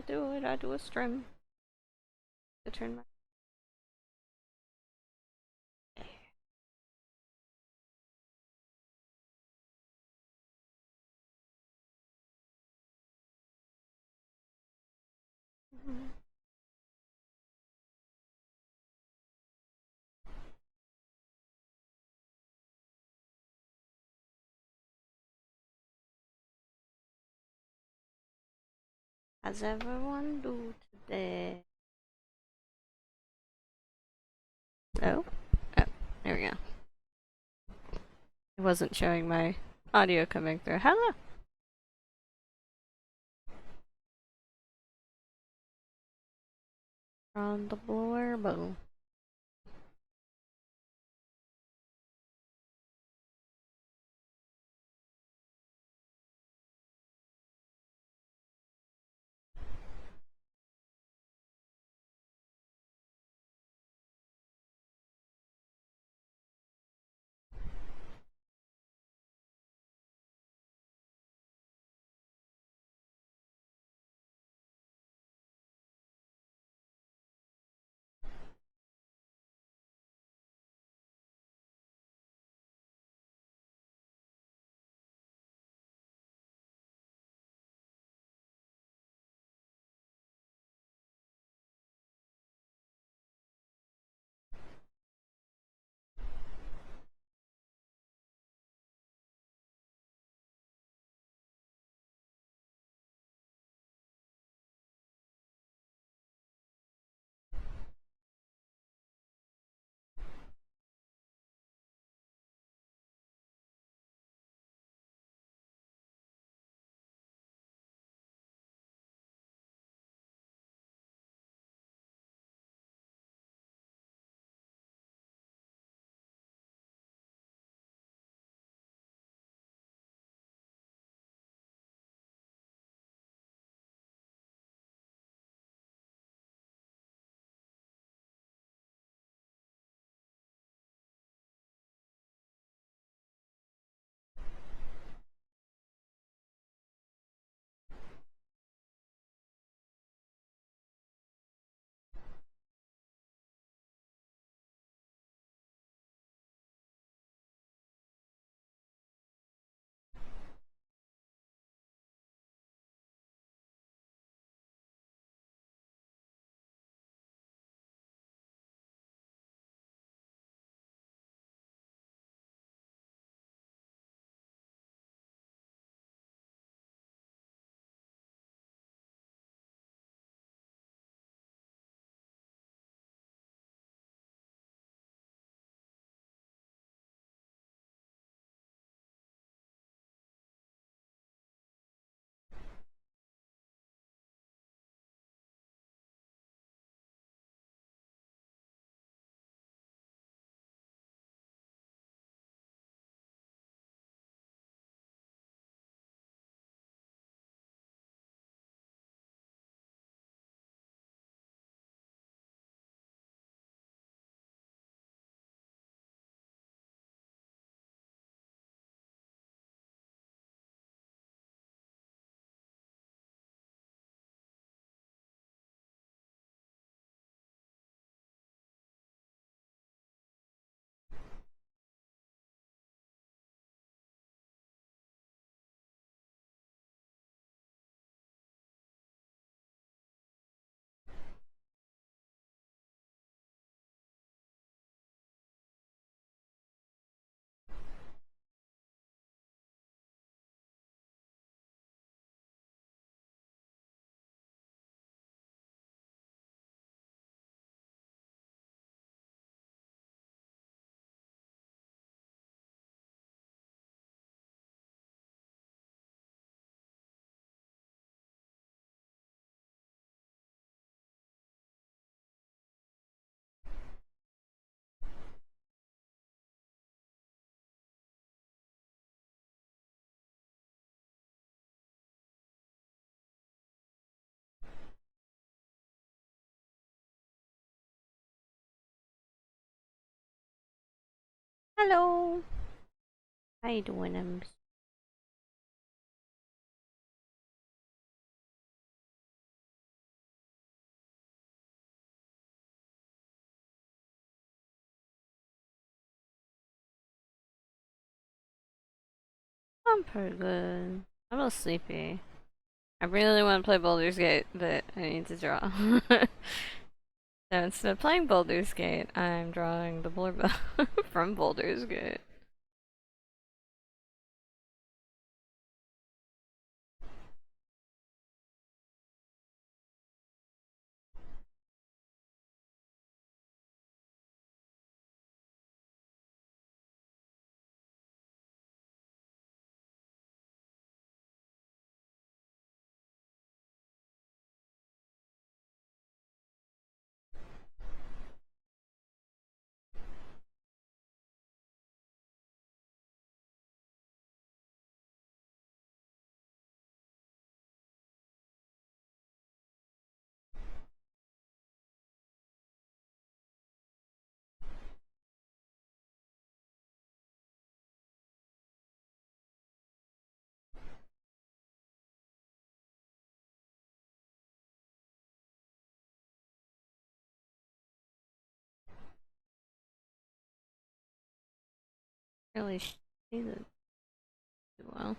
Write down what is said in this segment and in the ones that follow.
do it. I do a stream. To turn my. How's everyone do today? Oh? Oh, there we go. It wasn't showing my audio coming through. Hello! On the blurbo. Hello! How you doing, Ems? I'm pretty good. I'm a little sleepy. I really want to play Baldur's Gate, but I need to draw. So instead of playing Baldur's Gate, I'm drawing the blurb from Baldur's Gate. Really shaded well.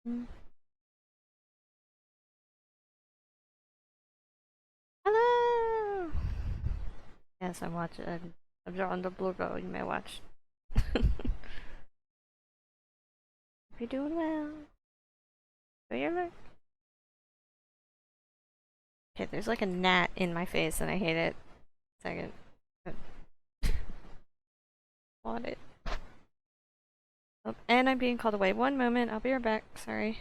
Mm. Hello! Yes, I'm watching. I'm drawing the blue girl. You may watch. Hope you're doing well. Are you alert? Okay, there's like a gnat in my face and I hate it. Second. Want it. Oh, and I'm being called away. One moment, I'll be right back. Sorry.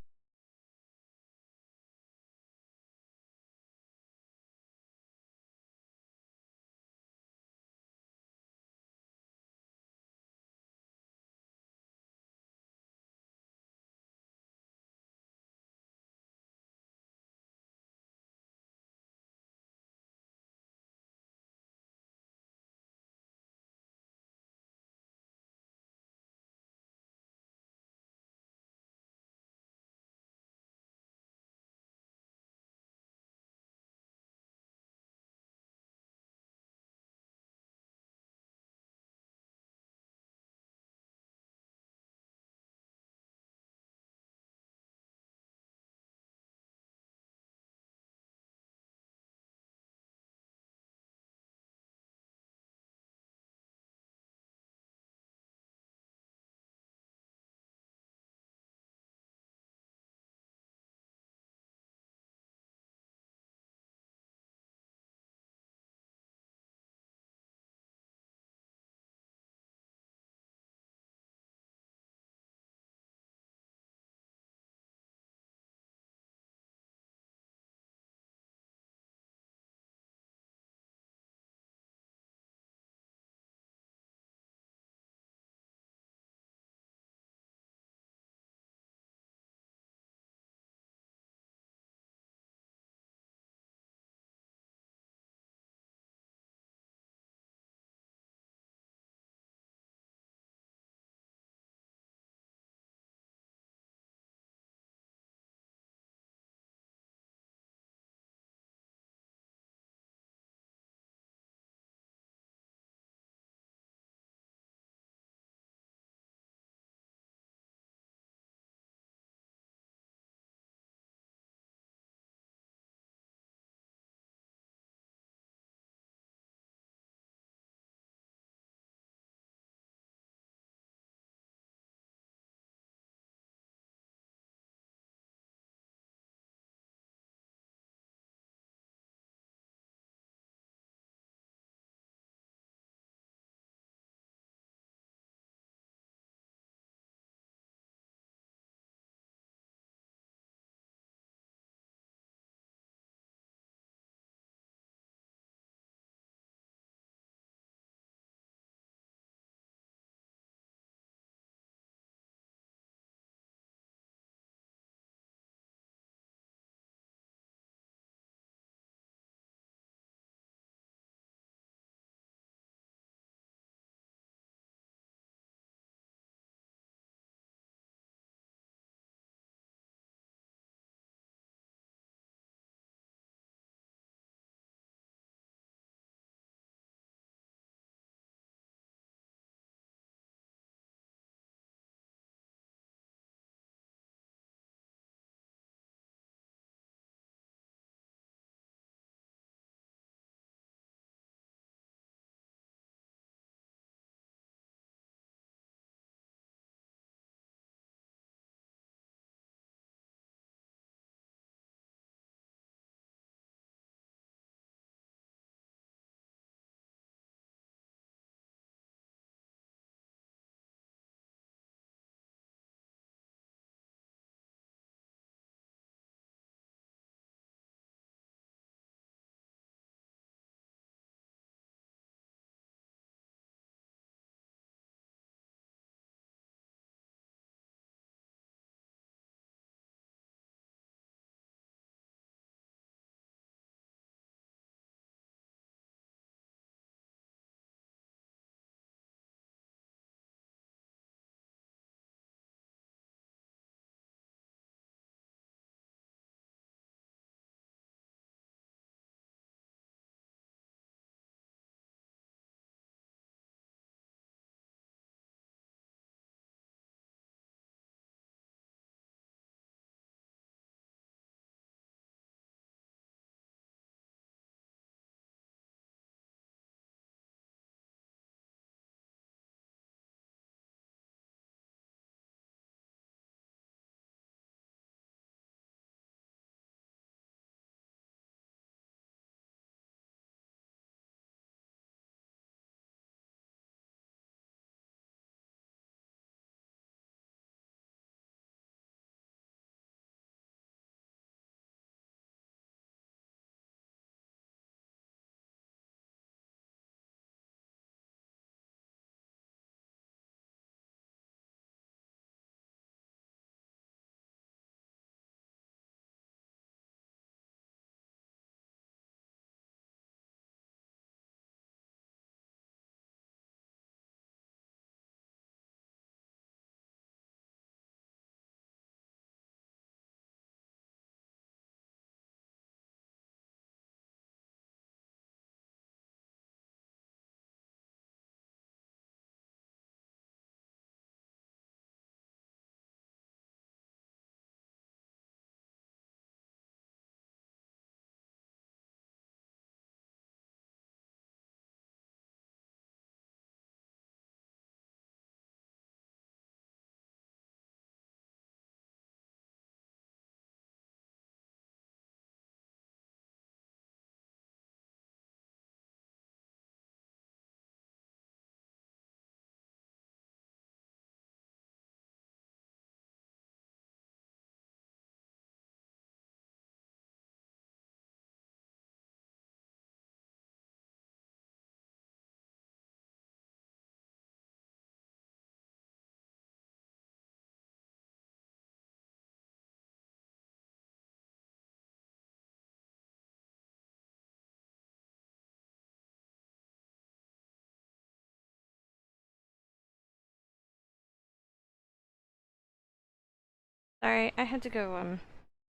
Sorry, I had to go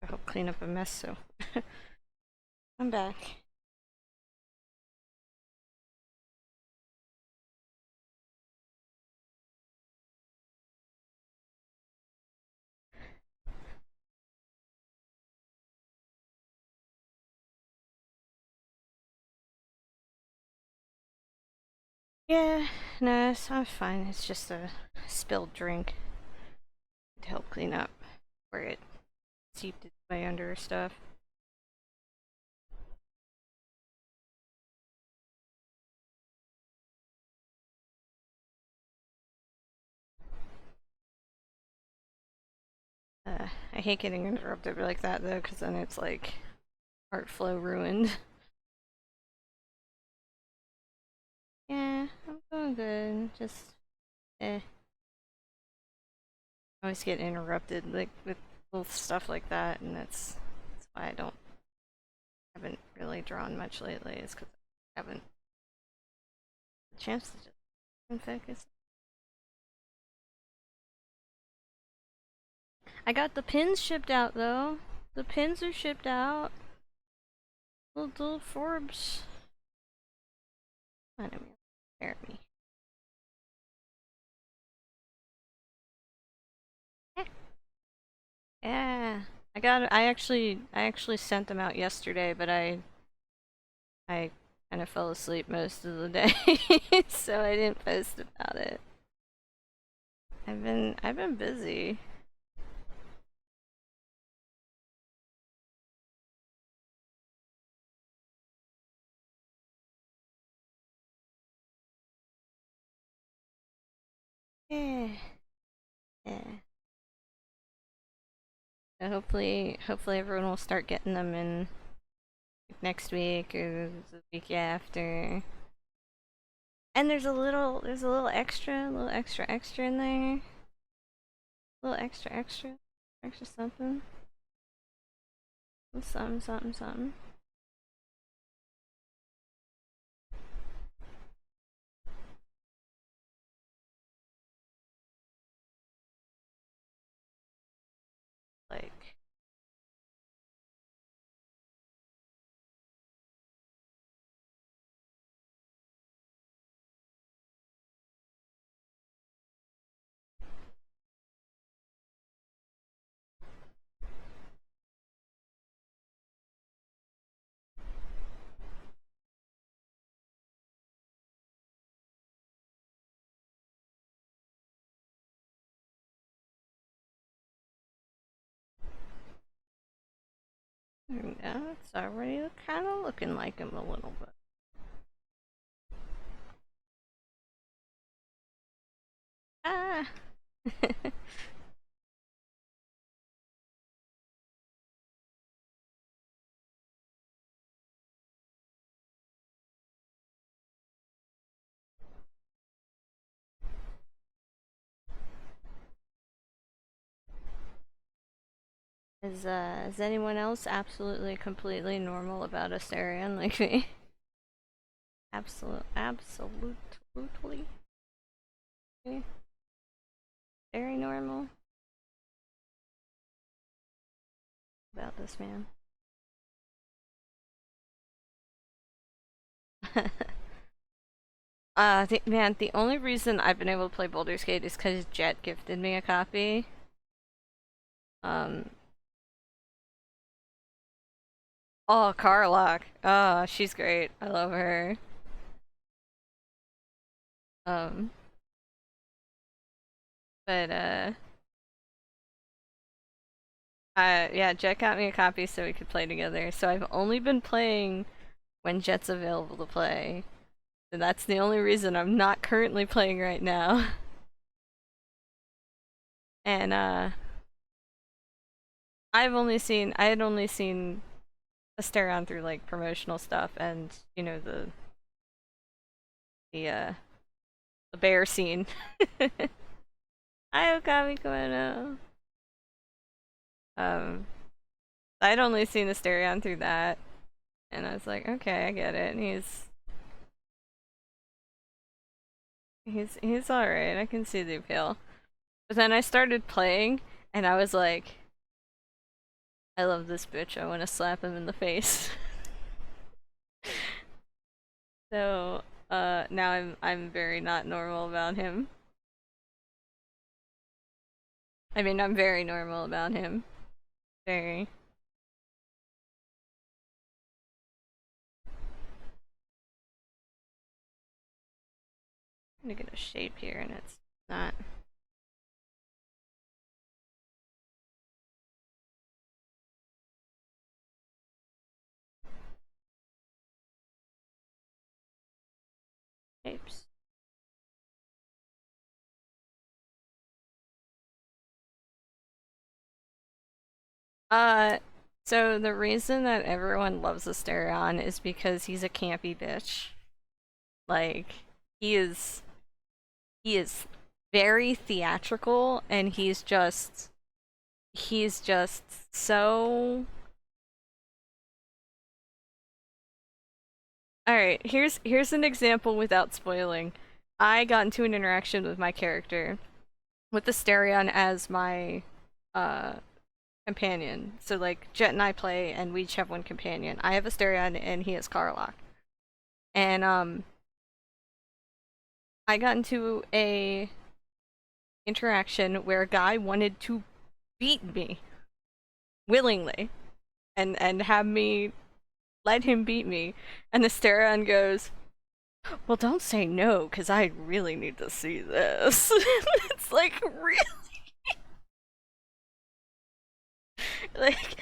help clean up a mess, so I'm back. Yeah, no, I'm fine. It's just a spilled drink to help clean up where it seeped its way under stuff. I hate getting interrupted like that though, because then it's like art flow ruined. Yeah, I'm doing good. Just I always get interrupted like with little stuff like that, and that's why haven't really drawn much lately. Is because I haven't had a chance to just focus. I got the pins shipped out though. The pins are shipped out. Little Forbes. I don't mean, spare me. Yeah, I got it. I actually sent them out yesterday, but I kind of fell asleep most of the day, so I didn't post about it. I've been busy. Yeah, yeah. So hopefully everyone will start getting them in next week or the week after. And there's a little extra in there. A little extra something. Something. Like, yeah, it's already kind of looking like him a little bit. Ah. Is anyone else absolutely completely normal about Astarion like me? Absolutely. Very normal about this man. The only reason I've been able to play Baldur's Gate is because Jet gifted me a copy. Um. Oh, Carlock. Oh, she's great. I love her. Um. But yeah, Jet got me a copy so we could play together. So I've only been playing when Jet's available to play. And that's the only reason I'm not currently playing right now. And I had only seen Astarion through like promotional stuff and the uh the bear scene. Hi Okami Koeno. Um I'd only seen Astarion through that and I was like, okay, I get it. And he's alright, I can see the appeal. But then I started playing And I was like, I love this bitch. I want to slap him in the face. So, now I'm very not normal about him. I mean, I'm very normal about him. Very. I'm gonna get a shape here and it's not. Shapes. Uh, so the reason that everyone loves Astarion is because he's a campy bitch. Like, he is he is very theatrical and he's just so. Alright, here's an example without spoiling. I got into an interaction with my character with Astarion as my uh companion. So like Jet and I play and we each have one companion. I have Astarion and he has Karlach. And I got into a interaction where a guy wanted to beat me willingly and have me let him beat me. And Astarion goes, well, don't say no, because I really need to see this. It's like, really? Like,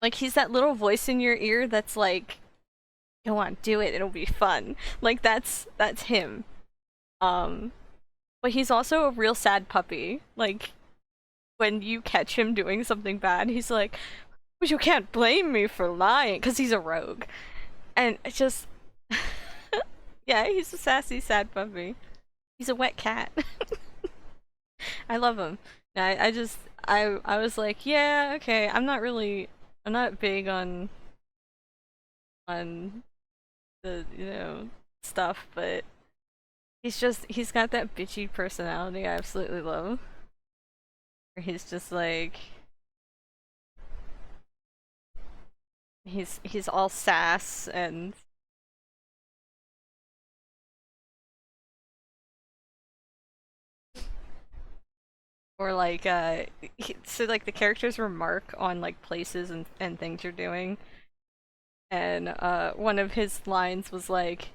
like he's that little voice in your ear that's like, go on, do it, it'll be fun. Like, that's him. Um, but he's also a real sad puppy. Like, when you catch him doing something bad, he's like, well, you can't blame me for lying, because he's a rogue. And it's just, yeah, he's a sassy, sad puppy. He's a wet cat. I love him. I was like, yeah, okay. I'm not big on the stuff, but he's got that bitchy personality I absolutely love. Where he's just like he's all sass and or like so like the characters remark on like places and things you're doing. And one of his lines was like,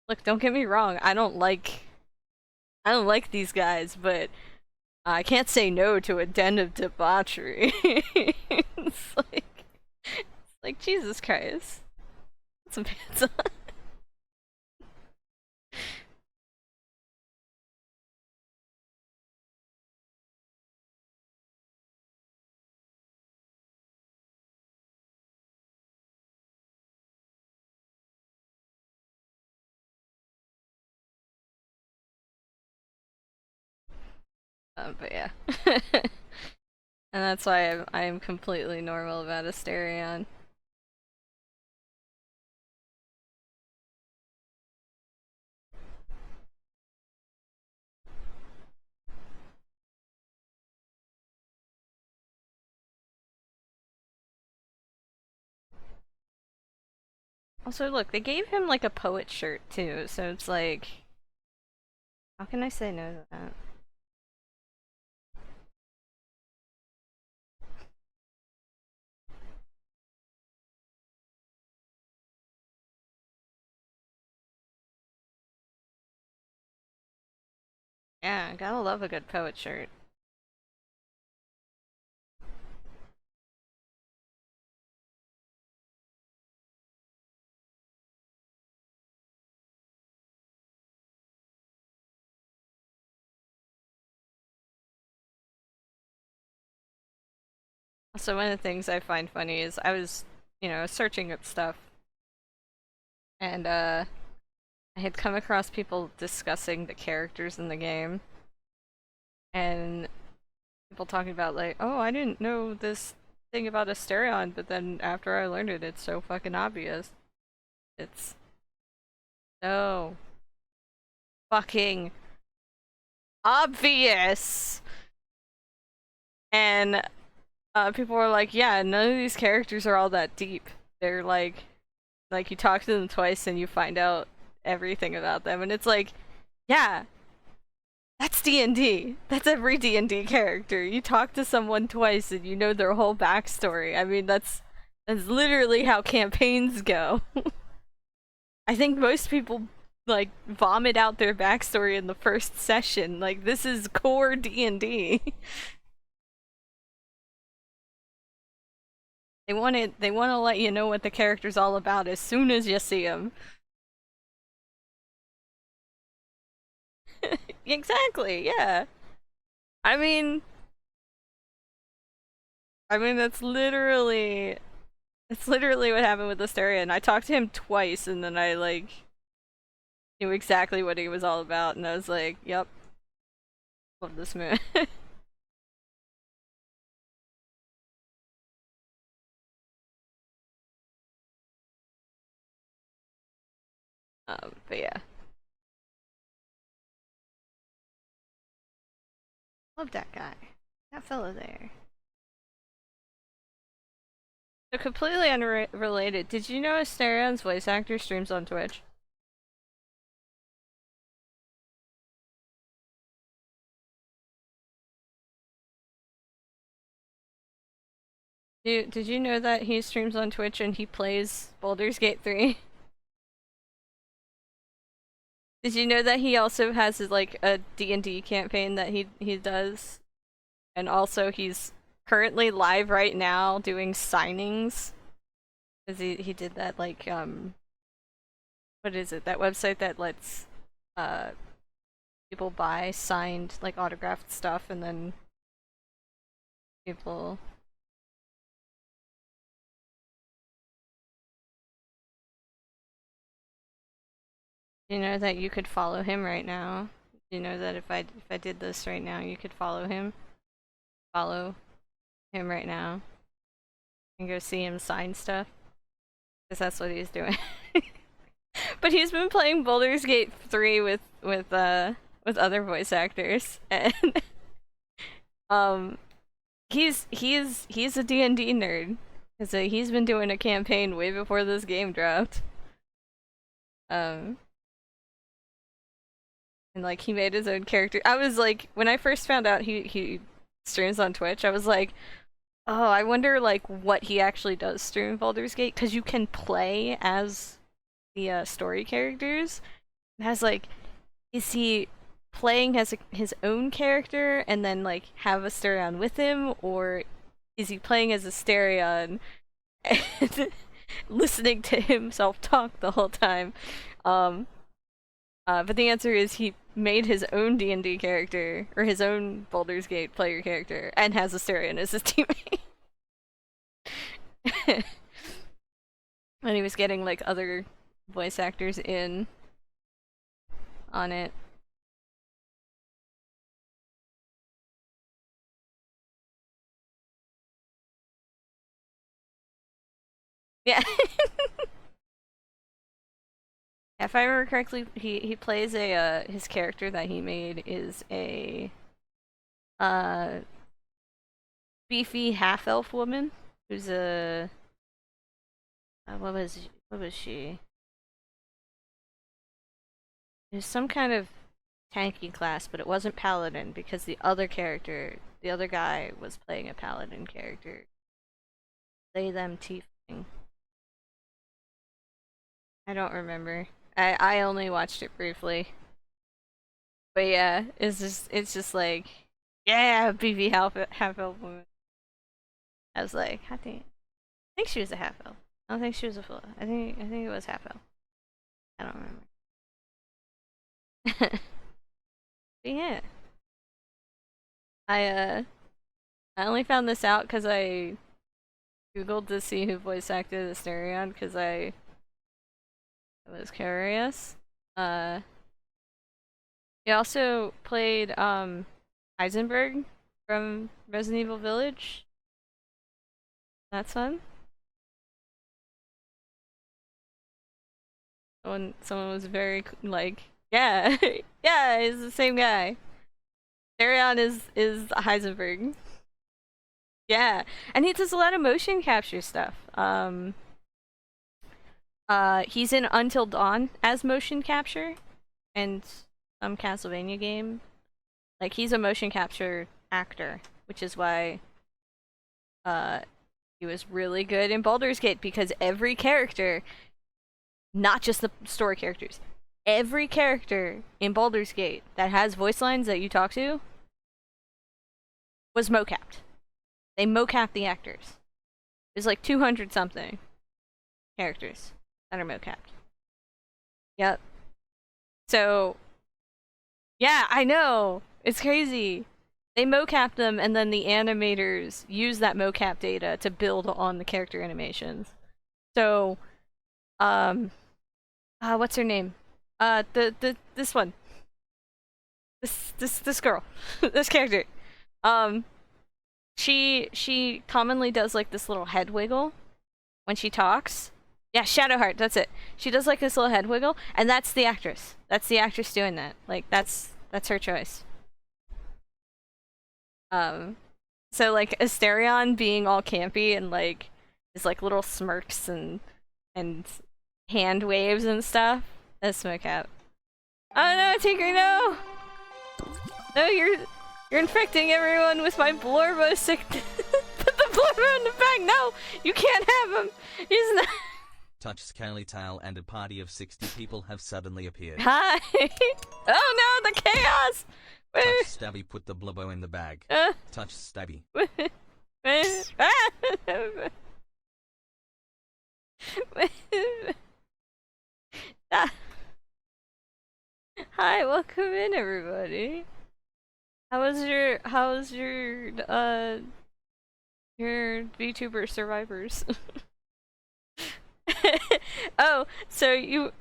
look, don't get me wrong, I don't like these guys, but I can't say no to a den of debauchery. It's like Jesus Christ. Put some pants on. But yeah. And that's why I'm completely normal about Astarion. Also, look, they gave him like a poet shirt too, so it's like, how can I say no to that? Yeah, gotta love a good poet shirt. Also, one of the things I find funny is I was, searching up stuff, and I had come across people discussing the characters in the game, and people talking about like, oh, I didn't know this thing about Astarion, but then after I learned it, it's so fucking obvious. It's so fucking obvious. And people were like, yeah, none of these characters are all that deep. They're like you talk to them twice and you find out everything about them, and it's like, yeah, that's D&D. That's every D&D character. You talk to someone twice and you know their whole backstory. I mean, that's literally how campaigns go. I think most people like vomit out their backstory in the first session. Like, this is core D&D. They want to let you know what the character's all about as soon as you see them. Exactly. Yeah. I mean, that's literally what happened with Astarion. I talked to him twice, and then I like knew exactly what he was all about, and I was like, "Yep, love this man." But yeah, love that guy, that fella there. So completely unrelated. Did you know Astarion's voice actor streams on Twitch? Did you know that he streams on Twitch and he plays Baldur's Gate 3? Did you know that he also has like a D&D campaign that he does? And also he's currently live right now doing signings. Cuz he did that like what is it? That website that lets uh people buy signed like autographed stuff, and then people. You know that you could follow him right now? You know that if I did this right now, you could follow him? Follow him right now and go see him sign stuff? Because that's what he's doing. But he's been playing Baldur's Gate 3 with other voice actors, and um he's a D&D nerd. Cause he's been doing a campaign way before this game dropped. Um and like he made his own character. I was like, when I first found out he streams on Twitch, I was like, oh, I wonder like what he actually does stream Baldur's Gate, because you can play as the story characters. And I was like, is he playing as his own character and then like have Astarion with him, or is he playing as Astarion and listening to himself talk the whole time? Um, but the answer is he made his own D&D character, or his own Baldur's Gate player character, and has Astarion as his teammate. And he was getting like other voice actors in on it. Yeah. If I remember correctly, he plays a his character that he made is a uh beefy half elf woman who's a what was she? It was some kind of tanky class, but it wasn't paladin because the other guy was playing a paladin character. They them tiefling. I don't remember. I only watched it briefly. But yeah, it's just like, yeah, BB half elf woman. I was like, how do you, I think she was a half elf. I don't think she was a full. I think it was half elf. I don't remember. But yeah, I I only found this out because I googled to see who voice acted Astarion, because I was curious. Uh, he also played Heisenberg from Resident Evil Village. That's fun. Someone was very like, yeah, yeah, he's the same guy. Astarion is Heisenberg. Yeah, and he does a lot of motion capture stuff. He's in Until Dawn as motion capture, and some Castlevania game. Like, he's a motion capture actor, which is why he was really good in Baldur's Gate, because every character, not just the story characters, every character in Baldur's Gate that has voice lines that you talk to was mocapped. They mocapped the actors. There's like 200 something characters that are mocapped. Yep. So, yeah, I know. It's crazy. They mocap them, and then the animators use that mocap data to build on the character animations. So, what's her name? This one. This girl. This character. She commonly does like this little head wiggle when she talks. Yeah, Shadowheart, that's it. She does like this little head wiggle, and that's the actress. That's the actress doing that. Like, that's her choice. So like Astarion being all campy and like his like little smirks and hand waves and stuff. That's mocap. Oh no, Tinker, no! No, you're infecting everyone with my Blorbo sickness. Put the Blorbo in the bag. No, you can't have him. He's not. Touch Scaly Tail and a party of 60 people have suddenly appeared. Hi. Oh no, the chaos. Touch Stabby, put the Blubbo in the bag. Touch Stabby. Hi, welcome in, everybody. How's your VTuber survivors? Oh, so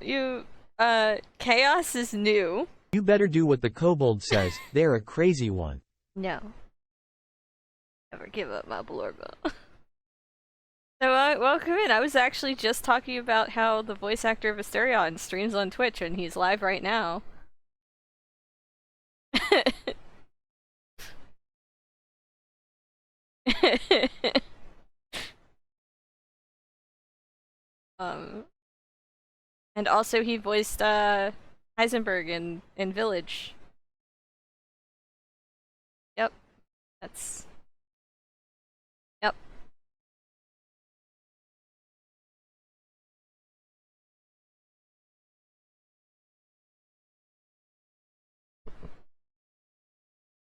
Chaos is new. You better do what the kobold says. They're a crazy one. No. Never give up my Blorbo. So, welcome in. I was actually just talking about how the voice actor of Astarion streams on Twitch, and he's live right now. And also he voiced, Heisenberg in Village. Yep. That's... Yep.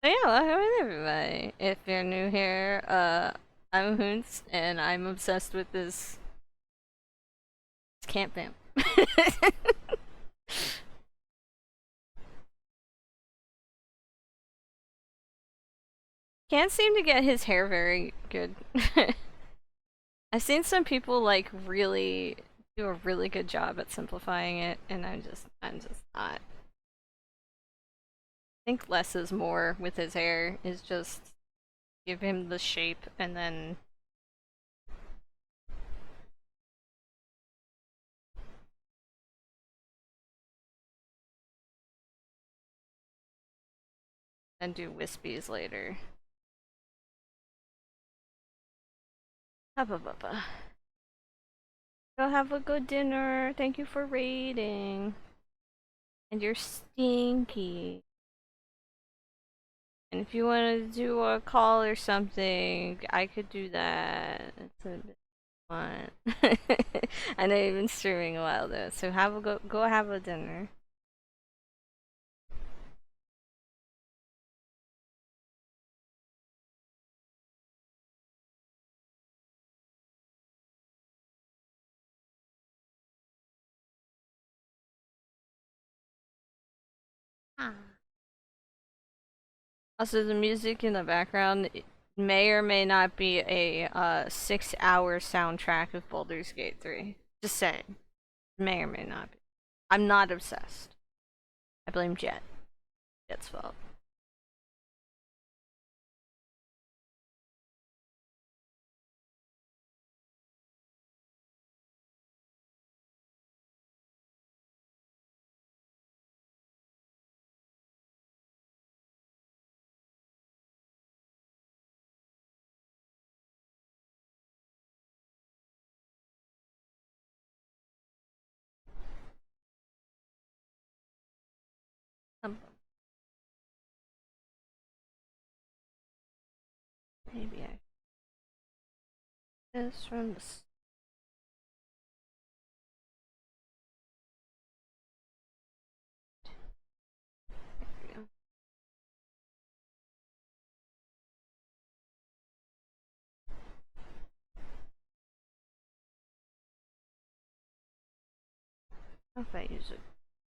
So yeah, welcome in, everybody. If you're new here, I'm Hoons, and I'm obsessed with this camp vamp. Can't seem to get his hair very good. I've seen some people like really do a really good job at simplifying it, and I'm just not. I think less is more with his hair, is just give him the shape and then do wispies later. Hubba. Go have a good dinner. Thank you for raiding. And you're stinky. And if you want to do a call or something, I could do that. It's a bit fun. I know you've been streaming a while though, so go have a dinner. Also, the music in the background may or may not be a 6-hour soundtrack of Baldur's Gate 3. Just saying. May or may not be. I'm not obsessed. I blame Jet. Jet's fault. Maybe I this from the there we go. If I use a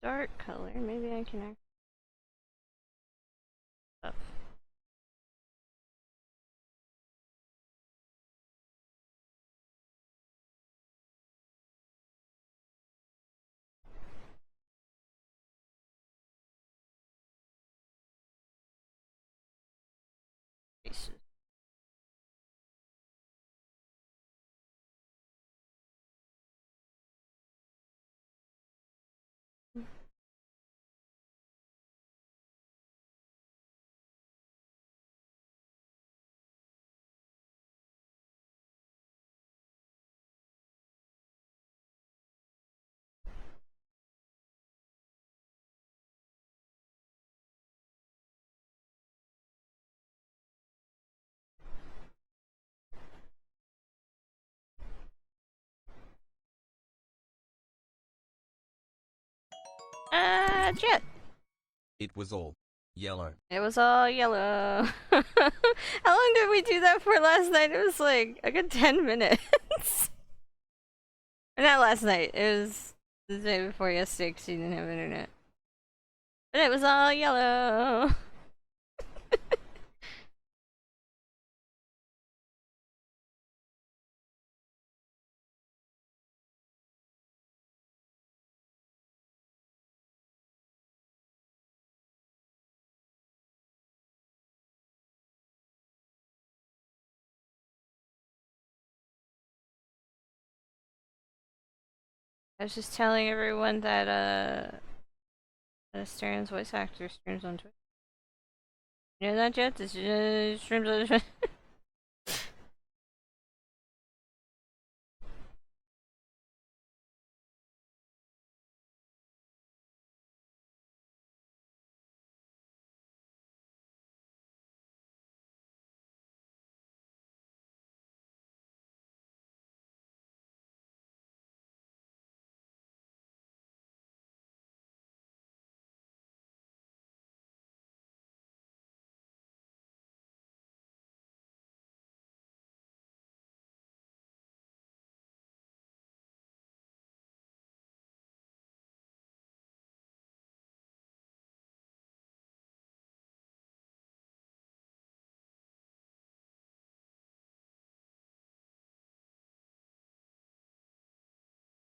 dark color, maybe I can act up. Faces. Jet! It was all yellow. It was all yellow. How long did we do that for last night? It was like a good 10 minutes. Or not last night, it was the day before yesterday because you didn't have internet. But it was all yellow. I was just telling everyone that Astarion's voice actor streams on Twitch. You know that, Jet? This streams on Twitch.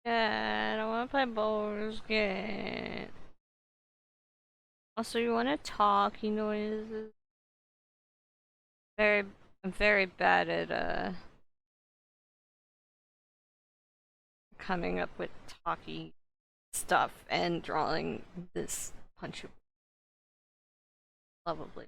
Yeah, I don't want to play Baldur's Gate. Also, you want to talkie noises? I'm very bad at coming up with talkie stuff and drawing this punchable. Lovably.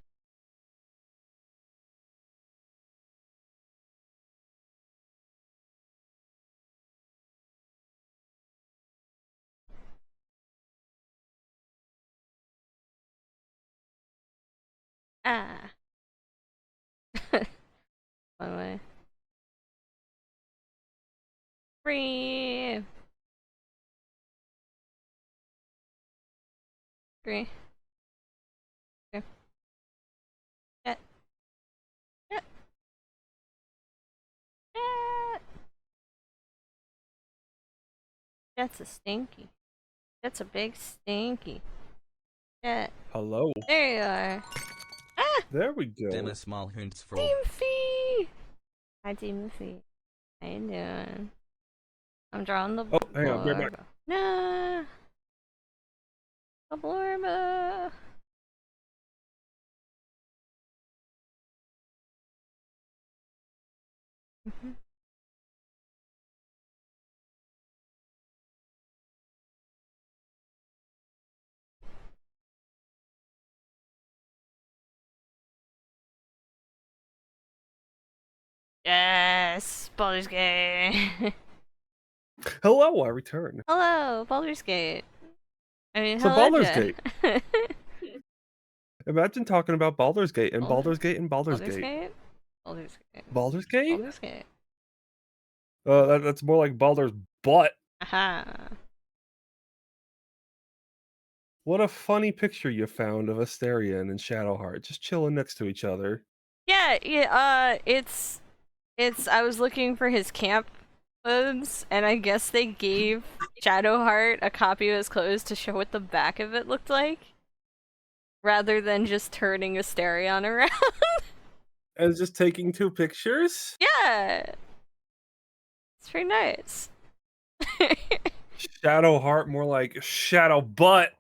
Ah. One way. Free. Agree. Okay. Yeah. Yeah. Yeah. That's a stinky. That's a big stinky. Yeah. Hello. There you are. Ah! There we go. Dimmer small hunts for Timothy! Hi, Timothy. How you doing? I'm drawing the Oh, hang on, right back. blurb. Nah. The blurb. Yes, Baldur's Gate. Hello, I returned. Hello, Baldur's Gate. I mean, So hello, Baldur's Jen. Gate. Imagine talking about Baldur's Gate and Baldur- Baldur's Gate and Baldur's Baldur's Gate. Gate? Baldur's Gate. Baldur's Gate? Baldur's Gate. That's more like Baldur's butt. Aha. What a funny picture you found of Astarion and Shadowheart just chilling next to each other. Yeah, it's I was looking for his camp clothes, and I guess they gave Shadowheart a copy of his clothes to show what the back of it looked like, rather than just turning Astarion around. And just taking 2 pictures? Yeah! It's pretty nice. Shadowheart, more like Shadow Butt.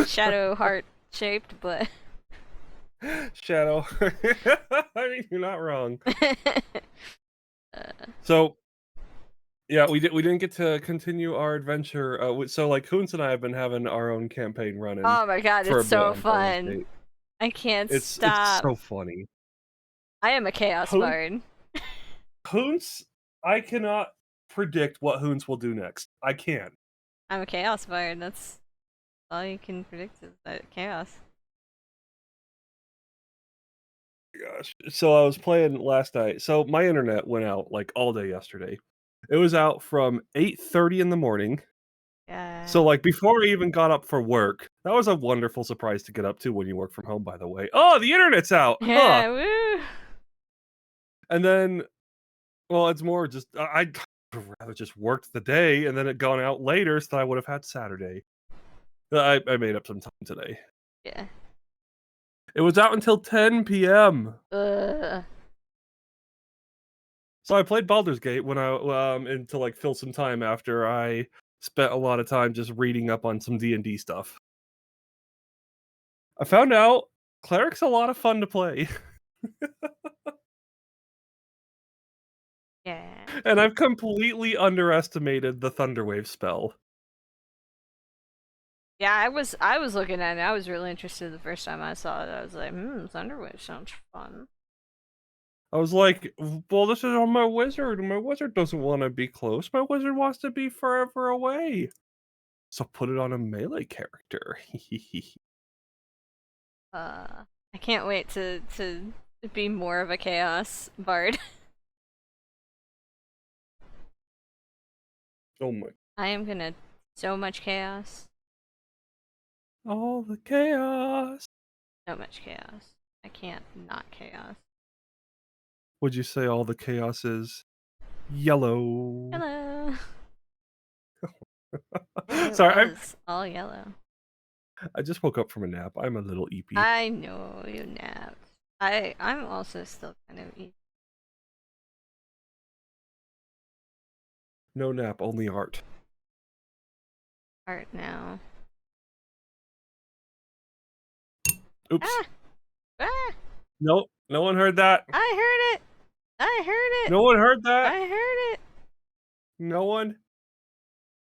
Shadow heart-shaped, but... Shadow. I mean, you're not wrong. So, yeah, we didn't get to continue our adventure. So like Hoons and I have been having our own campaign running. Oh my god, for a it's so bit on Baldur's fun. Gate. I can't It's stop. so funny. I am a chaos Hoon- bard. Hoons, I cannot predict what Hoons will do next. I can't. I'm a chaos bard. That's all you can predict is that chaos. Gosh. So I was playing last night. So my internet went out like all day yesterday. It was out from 8:30 in the morning. Yeah. So like before I even got up for work. That was a wonderful surprise to get up to when you work from home, by the way. Oh, the internet's out. Yeah, Huh. woo. And then, well, it's more just I'd rather just worked the day and then it gone out later so that I would have had Saturday. I made up some time today. Yeah. It was out until 10 p.m. Ugh. So I played Baldur's Gate when I and to like fill some time after I spent a lot of time just reading up on some D&D stuff. I found out Cleric's a lot of fun to play. Yeah. And I've completely underestimated the Thunderwave spell. Yeah, I was looking at it. I was really interested the first time I saw it. I was like, Thunderwave sounds fun. I was like, well, this is on my wizard. My wizard doesn't want to be close. My wizard wants to be forever away. So put it on a melee character. I can't wait to be more of a chaos bard. Oh my. I am gonna so much chaos. All the chaos. So much chaos. I can't not chaos. Would you say all the chaos is yellow? Hello. It Sorry, was all yellow. I just woke up from a nap. I'm a little eepy. I know you napped. I'm also still kind of No nap, only art. art now. Oops. Ah! Ah! Nope, no one heard that. I heard it! I heard it! No one heard that. I heard it! No one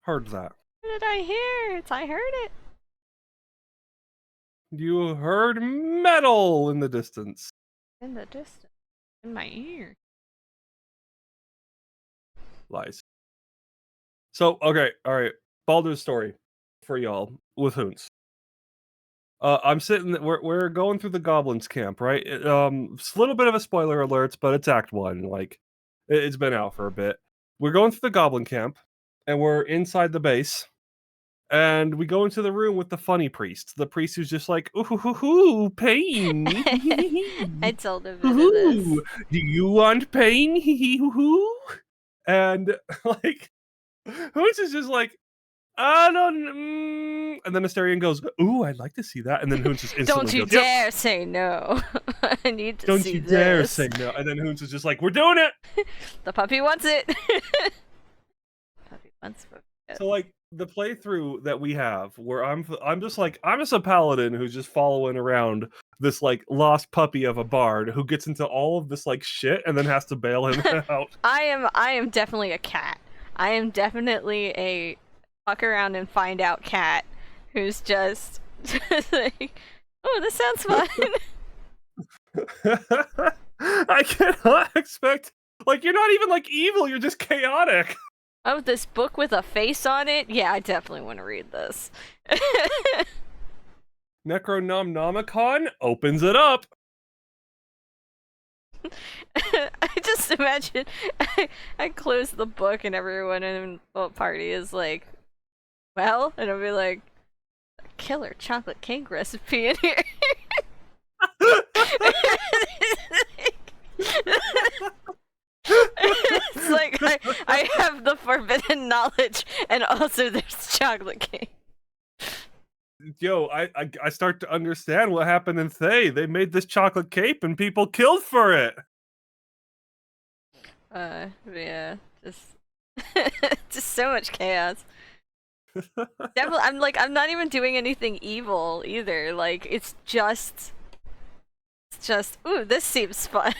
heard that. What did I hear? I heard it! You heard metal in the distance. In the distance. In my ear. Lies. So, okay, alright. Baldur's story for y'all with Hoons. I'm sitting. We're going through the goblins camp, right? It's a little bit of a spoiler alerts, but it's Act 1. Like, it's been out for a bit. We're going through the goblin camp, and we're inside the base, and we go into the room with the funny priest. The priest who's just like, ooh, pain. I told him of this. Ooh, do you want pain? And like, Hoons is just like, I don't. And then Astarion goes, "Ooh, I'd like to see that." And then Hoons just instantly Don't you goes, "Yep, dare say no. I need to don't see you this. dare say no." And then Hoons is just like, "We're doing it." The puppy wants it. Puppy wants it. So like the playthrough that we have, where I'm just a paladin who's just following around this like lost puppy of a bard who gets into all of this like shit and then has to bail him out. I am definitely a cat. I am definitely a fuck around and find out cat who's just like, oh, this sounds fun. I cannot expect. Like, you're not even like evil. You're just chaotic. Oh, this book with a face on it? Yeah, I definitely want to read this. Necronomicon opens it up. I just imagine I close the book and everyone in the party is like, well, and I'll be like, killer chocolate cake recipe in here. It's like I have the forbidden knowledge, and also there's chocolate cake. Yo, I start to understand what happened in Thay. They made this chocolate cake and people killed for it. Yeah, just just so much chaos. Definitely, I'm not even doing anything evil either. Like it's just, ooh, this seems fun.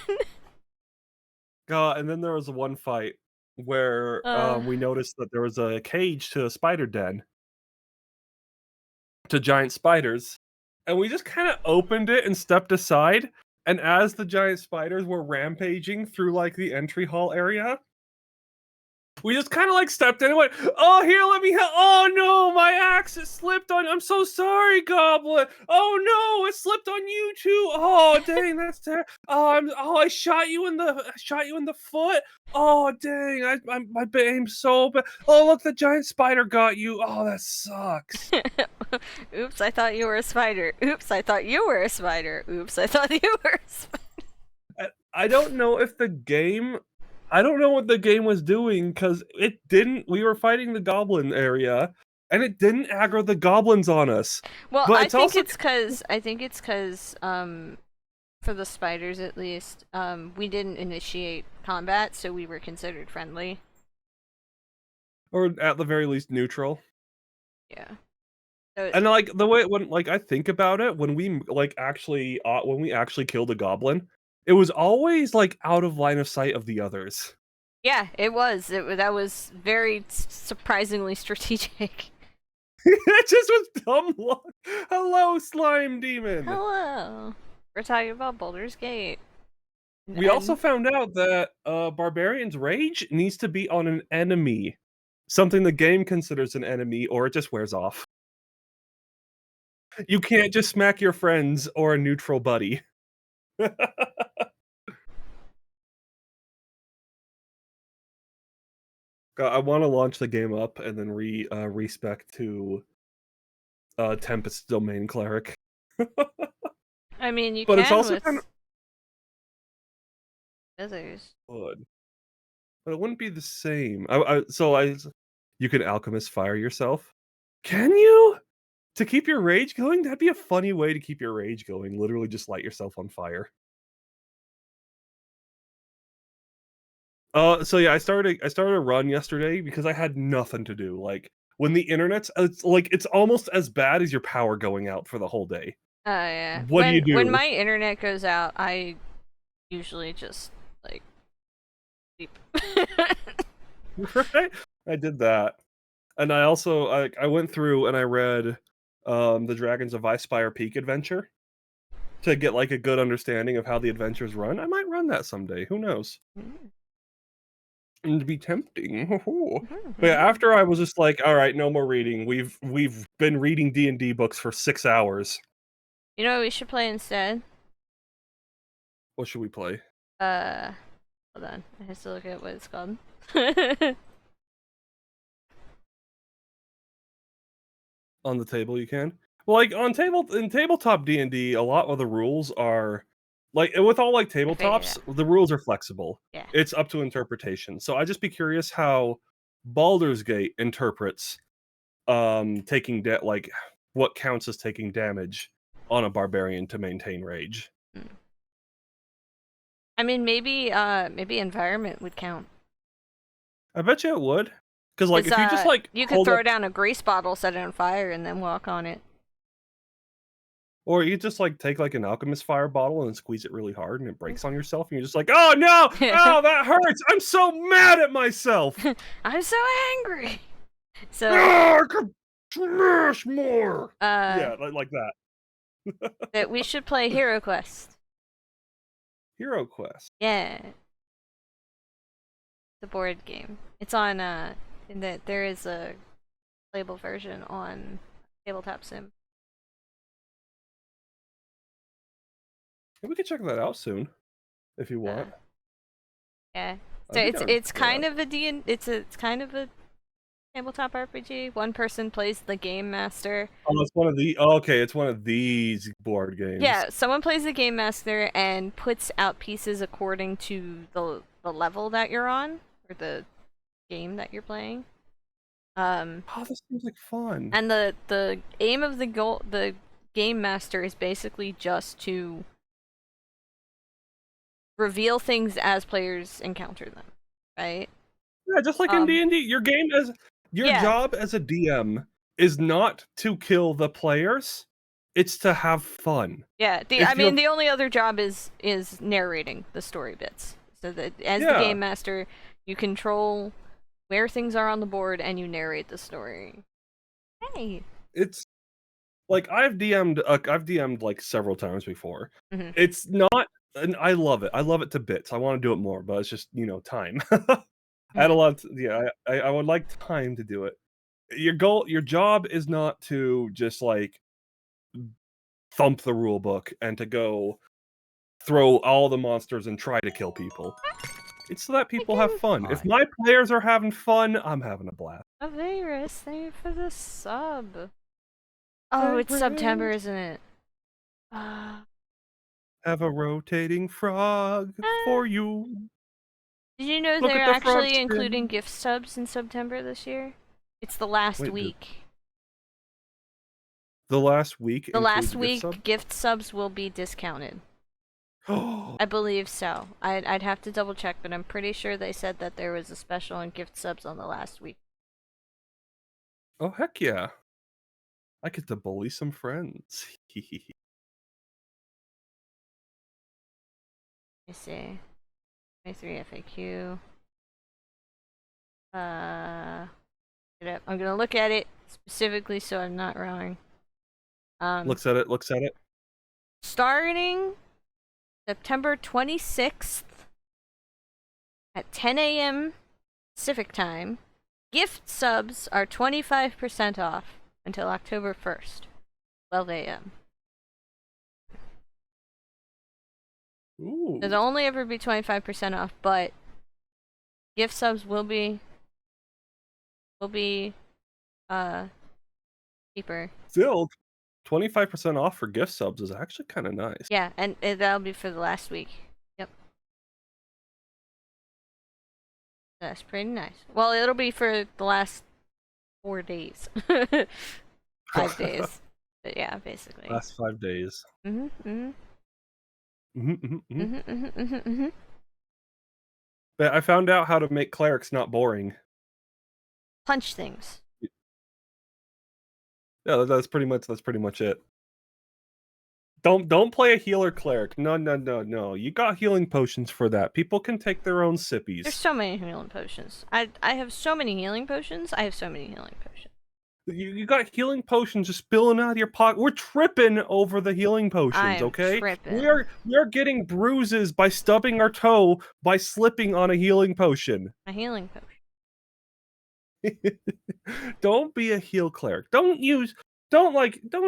And then there was one fight where we noticed that there was a cage to a spider den, to giant spiders, and we just kind of opened it and stepped aside. And as the giant spiders were rampaging through like the entry hall area, we just kind of like stepped in and went, "Oh, here, let me help." "Oh no, my axe, it slipped on. I'm so sorry, Goblin. Oh no, it slipped on you too. Oh dang, that's terrible. I shot you in the foot. Oh dang, my aim's so bad. Oh look, the giant spider got you. Oh, that sucks." Oops, I thought you were a spider. Oops, I thought you were a spider. Oops, I thought you were a spider. I don't know if the game. I don't know what the game was doing because it didn't. We were fighting the goblin area, and it didn't aggro the goblins on us. Well, But I it's think also it's cause for the spiders at least, we didn't initiate combat, so we were considered friendly. or at the very least neutral. Yeah. So And like the way when like I think about it, when we actually killed a goblin, it was always like out of line of sight of the others. yeah, it was. That was very surprisingly strategic. It just was dumb luck. Hello, slime demon. Hello. We're talking about Baldur's Gate. We also found out that Barbarian's Rage needs to be on an enemy, something the game considers an enemy, or it just wears off. You can't just smack your friends or a neutral buddy. I want to launch the game up and then respec to Tempest Domain Cleric. I mean, you But can it's also with kind of others. good. But it wouldn't be the same. You can alchemist fire yourself. Can you? To keep your rage going? That'd be a funny way to keep your rage going. Literally just light yourself on fire. So yeah, I started a run yesterday because I had nothing to do. Like when the internet's it's almost as bad as your power going out for the whole day. Oh yeah. What do you do? When my internet goes out, I usually just like sleep. Right? I did that. And I also I went through and I read the Dragons of Icespire Peak adventure to get like a good understanding of how the adventures run. I might run that someday. Who knows? It'd be tempting. But yeah, after I was just like, all right, no more reading. We've been reading D&D books for 6 hours. You know what we should play instead? What should we play? Hold on. I have to look at what it's called. On the table you can. Well, like in tabletop D&D, a lot of the rules are like with all like tabletops, the rules are flexible. Yeah. It's up to interpretation. So I'd just be curious how Baldur's Gate interprets taking like what counts as taking damage on a barbarian to maintain rage. I mean, maybe environment would count. I bet you it would. Because like if you just like you could throw down a grease bottle, set it on fire, and then walk on it. Or you just like take like an alchemist fire bottle and squeeze it really hard and it breaks on yourself and you're just like, oh no! Oh, that hurts! I'm so mad at myself! I'm so angry! So I could smash more! Yeah, like that. that we should play Hero Quest. Hero Quest. Yeah. The board game. It's on there is a playable version on Tabletop Sim. We could check that out soon, if you want. Yeah. I'd So be it's down to it's check that kind out. of a it's kind of a tabletop RPG. One person plays the game master. Oh, it's one of the. Oh, okay, it's one of these board games. Yeah, someone plays the game master and puts out pieces according to the level that you're on or the game that you're playing. Oh, this seems like fun. And the aim of the game master is basically just to reveal things as players encounter them, right? Yeah, just like in D&D, your Yeah. job as a DM is not to kill the players; it's to have fun. Yeah, If you're the only other job is narrating the story bits. So that as the yeah, game master, you control where things are on the board and you narrate the story. Hey. it's like I've DM'd like several times before. Mhm. It's not, and I love it. I love it to bits. I want to do it more, but it's just time. I had a Mhm. lot. Yeah, I would like time to do it. Your job is not to just like thump the rule book and to go throw all the monsters and try to kill people. It's so that people have fun. If Hi. my players are having fun, I'm having a blast. A virus, thank you for the sub. Oh, it's September, isn't it? Have a rotating frog for you. Did you know Look they're at the frog actually including spin. gift subs in September this year? It's the last Wait, week. the last week The includes last a gift sub? week, gift subs will be discounted. Oh, I believe so. I'd have to double check, but I'm pretty sure they said that there was a special on gift subs on the last week. oh heck yeah. I get to bully some friends. Let me see. 23 FAQ. I'm gonna look at it specifically so I'm not wrong. looks at it. Starting September 26th at 10 a.m. Pacific time, gift subs are 25% off until October 1st, 12 a.m. Ooh. It'll only ever be 25% off, but gift subs will be cheaper. Still, 25% off for gift subs is actually kind of nice. Yeah, and that'll be for the last week. Yep. That's pretty nice. Well, it'll be for the last 4 days. 5 days. But yeah, basically. Last 5 days. Mhm. Mhm. Mhm. But I found out how to make clerics not boring. Punch things. Yeah, that's pretty much it. Don't play a healer cleric. No. You got healing potions for that. People can take their own There's sippies. so many healing potions. I have so many healing potions. I have so many healing potions. You got healing potions just spilling out of your pocket. We're tripping over the healing potions, I'm okay? tripping. We are getting bruises by stubbing our toe by slipping on a healing potion. A healing potion. Don't be a heal cleric. Don't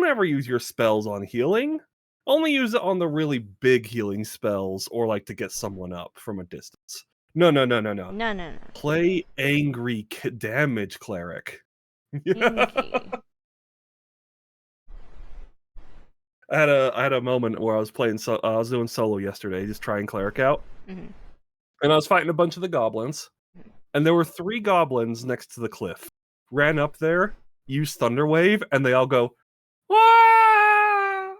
ever use your spells on healing. Only use it on the really big healing spells or like to get someone up from a distance. No. No. Play angry damage cleric. Inky. I had a moment where I was I was doing solo yesterday, just trying cleric out, Mhm. and I was fighting a bunch of the goblins, and there were 3 goblins next to the cliff. Ran up there, used thunder wave, and they all go, "Wah!"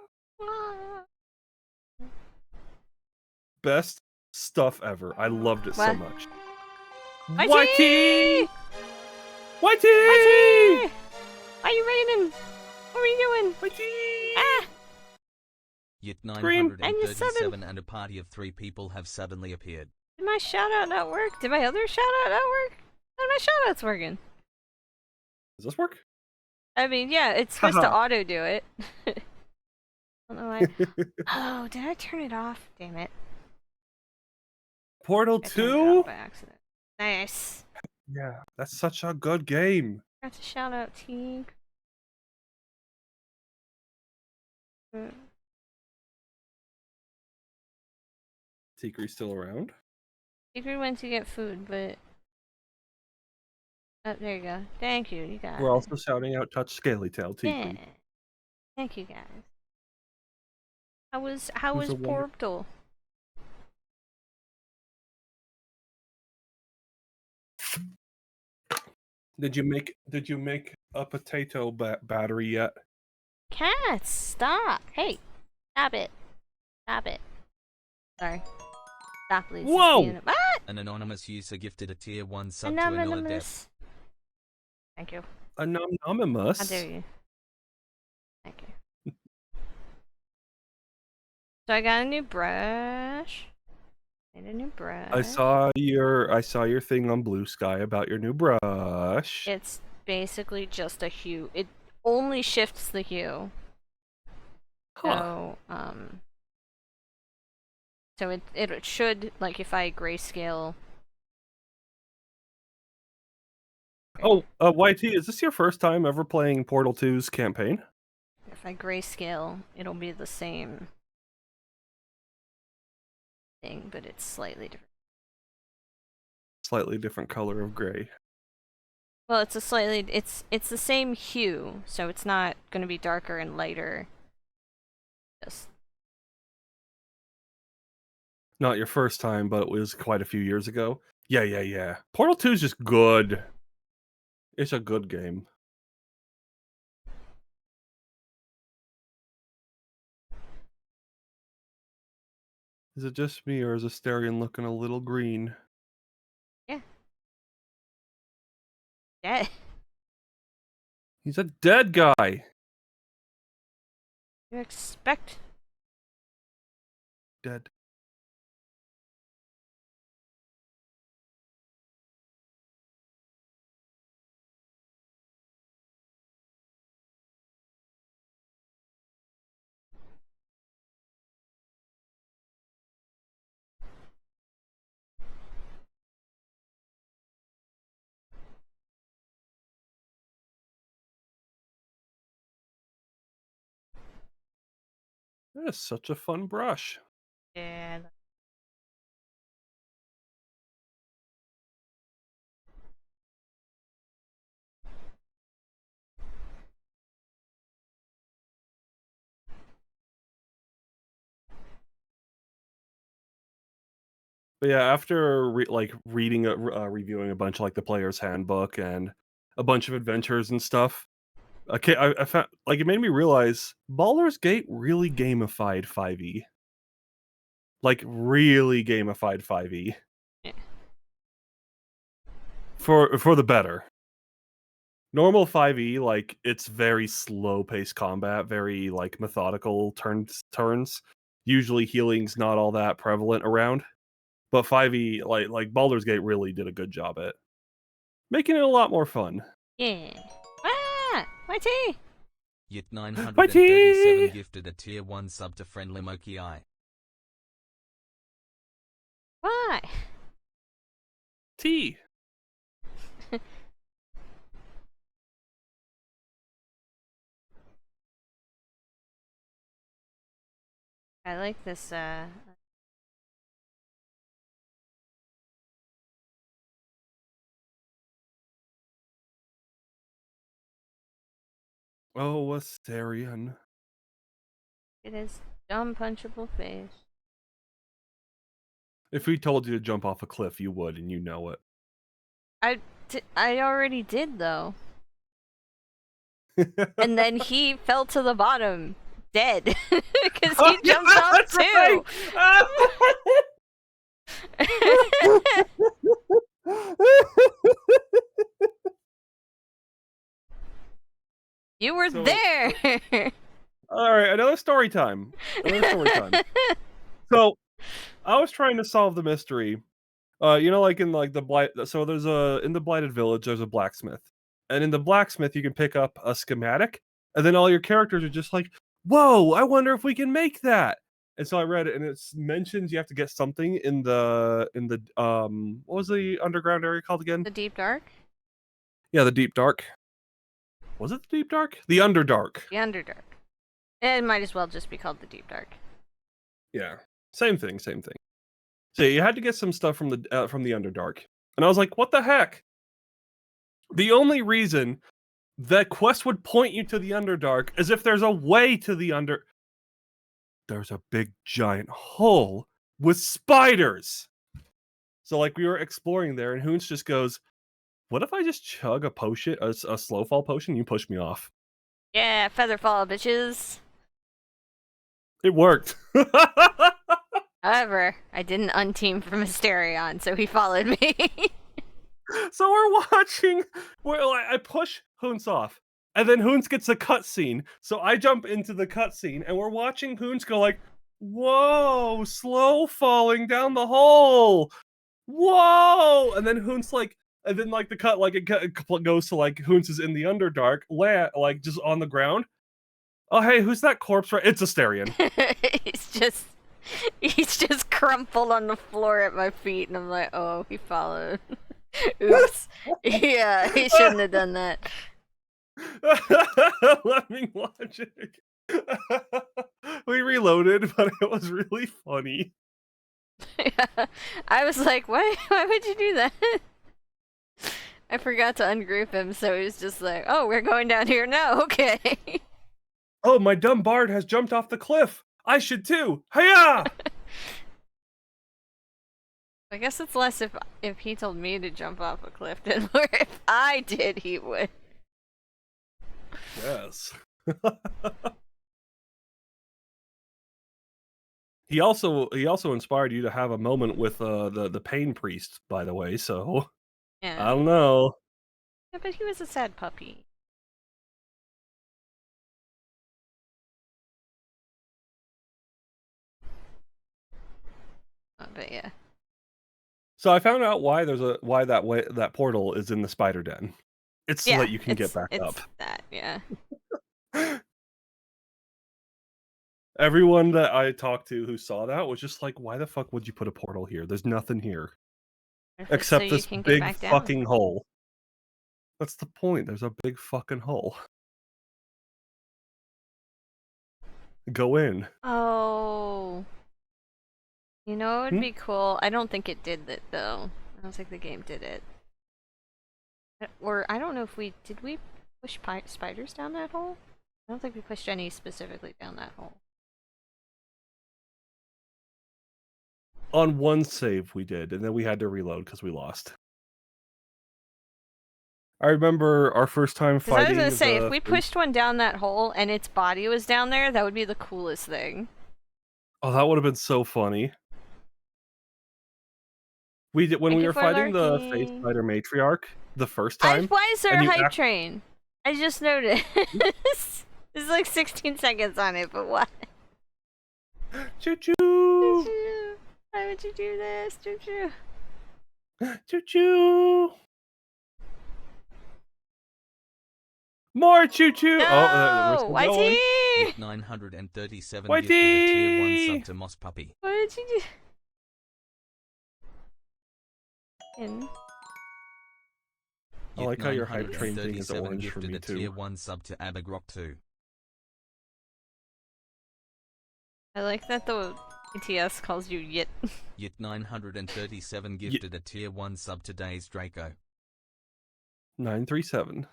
Best stuff ever. I loved it so What? much. Whitey! Whitey! Whitey! Why are you raining? What are you doing? Whitey! Ah! Yet Scream. And you said 937 and a party of 3 people have suddenly appeared. Did my shout out not work? Did my other shout out not work? None of my shout outs working. Does this work? I mean, yeah, it's supposed to Haha. auto do it. I don't know why. Oh, did I turn it off? Damn it. Portal I turned it 2? off by accident. Nice. Yeah, that's such a good game. Got to shout out Teague. Tikri's still around. Secret went to get food, but oh, there you go. Thank you. You got We're it. also shouting out Touch Scaly Tail, Yeah. Tikri. Thank you guys. How was Who's a wonder- Portal? Did you make a potato battery yet? Cats, stop! Hey, stop it! Stop it! Sorry. Stop, please. Whoa! What? An anonymous user gifted a tier 1 sub to Anilla Dev. Anonymous. Thank you. Anonymous. How dare you? Thank you. So I got a new brush. Made a new brush. I saw your thing on Blue Sky about your new brush. It's basically just a hue. It only shifts the hue. Huh. So it should, like, if I grayscale. Oh, YT, is this your first time ever playing Portal 2's campaign? If I grayscale, it'll be the same thing, but it's slightly different. Slightly different color of gray. Well, it's the same hue, so it's not gonna be darker and lighter. Just Not your first time, but it was quite a few years ago. Yeah. Portal 2 is just good. It's a good game. Is it just me, or is Astarion looking a little green? yeah. He's a dead guy. You expect? Dead. That is such a fun brush. Yeah. But yeah, after reading, reviewing a bunch of like the player's handbook and a bunch of adventures and stuff, I found like it made me realize Baldur's Gate really gamified 5e. Like really gamified 5e. Yeah. For the better. Normal 5e, like it's very slow paced combat, very like methodical turns. Usually healing's not all that prevalent around. But 5e, like Baldur's Gate really did a good job at making it a lot more fun. Yeah. Ah! My tea! Yet 937 gifted a tier 1 sub to Friendly Moki Eye. Why? Tea. I like this, Oh, Astarion. it is dumb punchable face. If we told you to jump off a cliff, you would, and you know it. I already did, though. And then he fell to the bottom, dead. Because he jumped off too! You were there! Alright, another story time. So, I was trying to solve the mystery. Like in like the blight. So there's in the blighted village. There's a blacksmith, and in the blacksmith you can pick up a schematic, and then all your characters are just like, "Whoa! I wonder if we can make that." And so I read it, and it mentions you have to get something in the what was the underground area called again? The Deep Dark? Yeah, the Deep Dark. Was it the Deep Dark? The Underdark. The Underdark. It might as well just be called the Deep Dark. Yeah, same thing. So you had to get some stuff from the Underdark, and I was like, "What the heck?" The only reason that quest would point you to the Underdark is if there's a way to the under. There's a big giant hole with spiders. So like we were exploring there, and Hoons just goes, "What if I just chug a potion, a slow fall potion? You push me off." Yeah, featherfall, bitches. It worked. However, I didn't unteam from Astarion, so he followed me. So we're watching. Well, I push Hoons off, and then Hoons gets a cutscene. So I jump into the cutscene, and we're watching Hoons go like, "Whoa, slow falling down the hole. Whoa!" And then Hoons like, and then like the cut like it goes to like Hoons is in the Underdark, like just on the ground. Oh hey, who's that corpse? Right, it's Astarion. he's just crumpled on the floor at my feet, and I'm like, oh, he followed. Oops. Yeah, he shouldn't have done that. Lemming logic. We reloaded, but it was really funny. Yeah. I was like, why would you do that? I forgot to ungroup him, so he was just like, oh, we're going down here now, okay. Oh, my dumb bard has jumped off the cliff. I should too. Hiya! I guess it's less if he told me to jump off a cliff than if I did, he would. Yes. He also inspired you to have a moment with the pain priest, by the way. So Yeah. I don't know. Yeah, but he was a sad puppy. But yeah. So I found out why that portal is in the spider den. It's so that you can get back up. That, yeah. Everyone that I talked to who saw that was just like, "Why the fuck would you put a portal here? There's nothing here except this big fucking hole." That's the point. There's a big fucking hole. Go in. Oh. You know it would be cool. I don't think it did it though. I don't think the game did it. Or I don't know if we push spiders down that hole? I don't think we pushed any specifically down that hole. On one save we did, and then we had to reload because we lost. I remember our first time fighting. I was gonna say, if we pushed one down that hole and its body was down there, that would be the coolest thing. Oh, that would have been so funny. We did when we were fighting the Face Spider Matriarch the first time. Why is there a hype train? I just noticed. There's like 16 seconds on it, but what? Choo choo! Choo choo! Why would you do this? Choo choo! Choo choo! More choo choo! No! Oh, Whitey! 937 Whitey! gifted a tier 1 sub to Moss Puppy. What did you do? I like how your hype train thing is orange for me a too. tier 1 sub to Abagrock 2. I like that the ETS calls you Yit. Yit 937 gifted a tier 1 sub to Days Draco. 937.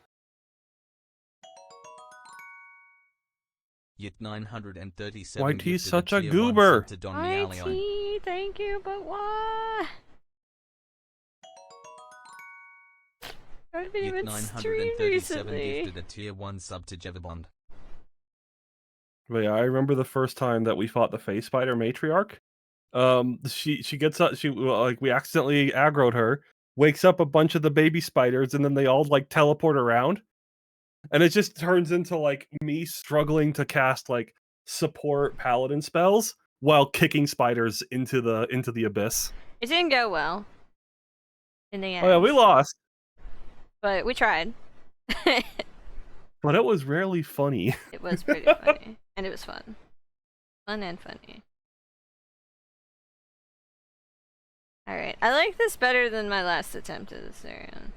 Yit 937 YT's such a tier 1 goober. sub to Don Meowleon. YT, thank you, but why? I haven't Yit even 937 streamed recently. gifted a tier 1 sub to Jevabond. But yeah, I remember the first time that we fought the Face Spider Matriarch. She gets up. We accidentally aggroed her. Wakes up a bunch of the baby spiders, and then they all like teleport around, and it just turns into like me struggling to cast like support paladin spells while kicking spiders into the abyss. It didn't go well. In the end. Oh yeah, we lost, but we tried. but it was rarely funny. It was pretty funny, and it was fun. Fun and funny. Alright, I like this better than my last attempt at this area.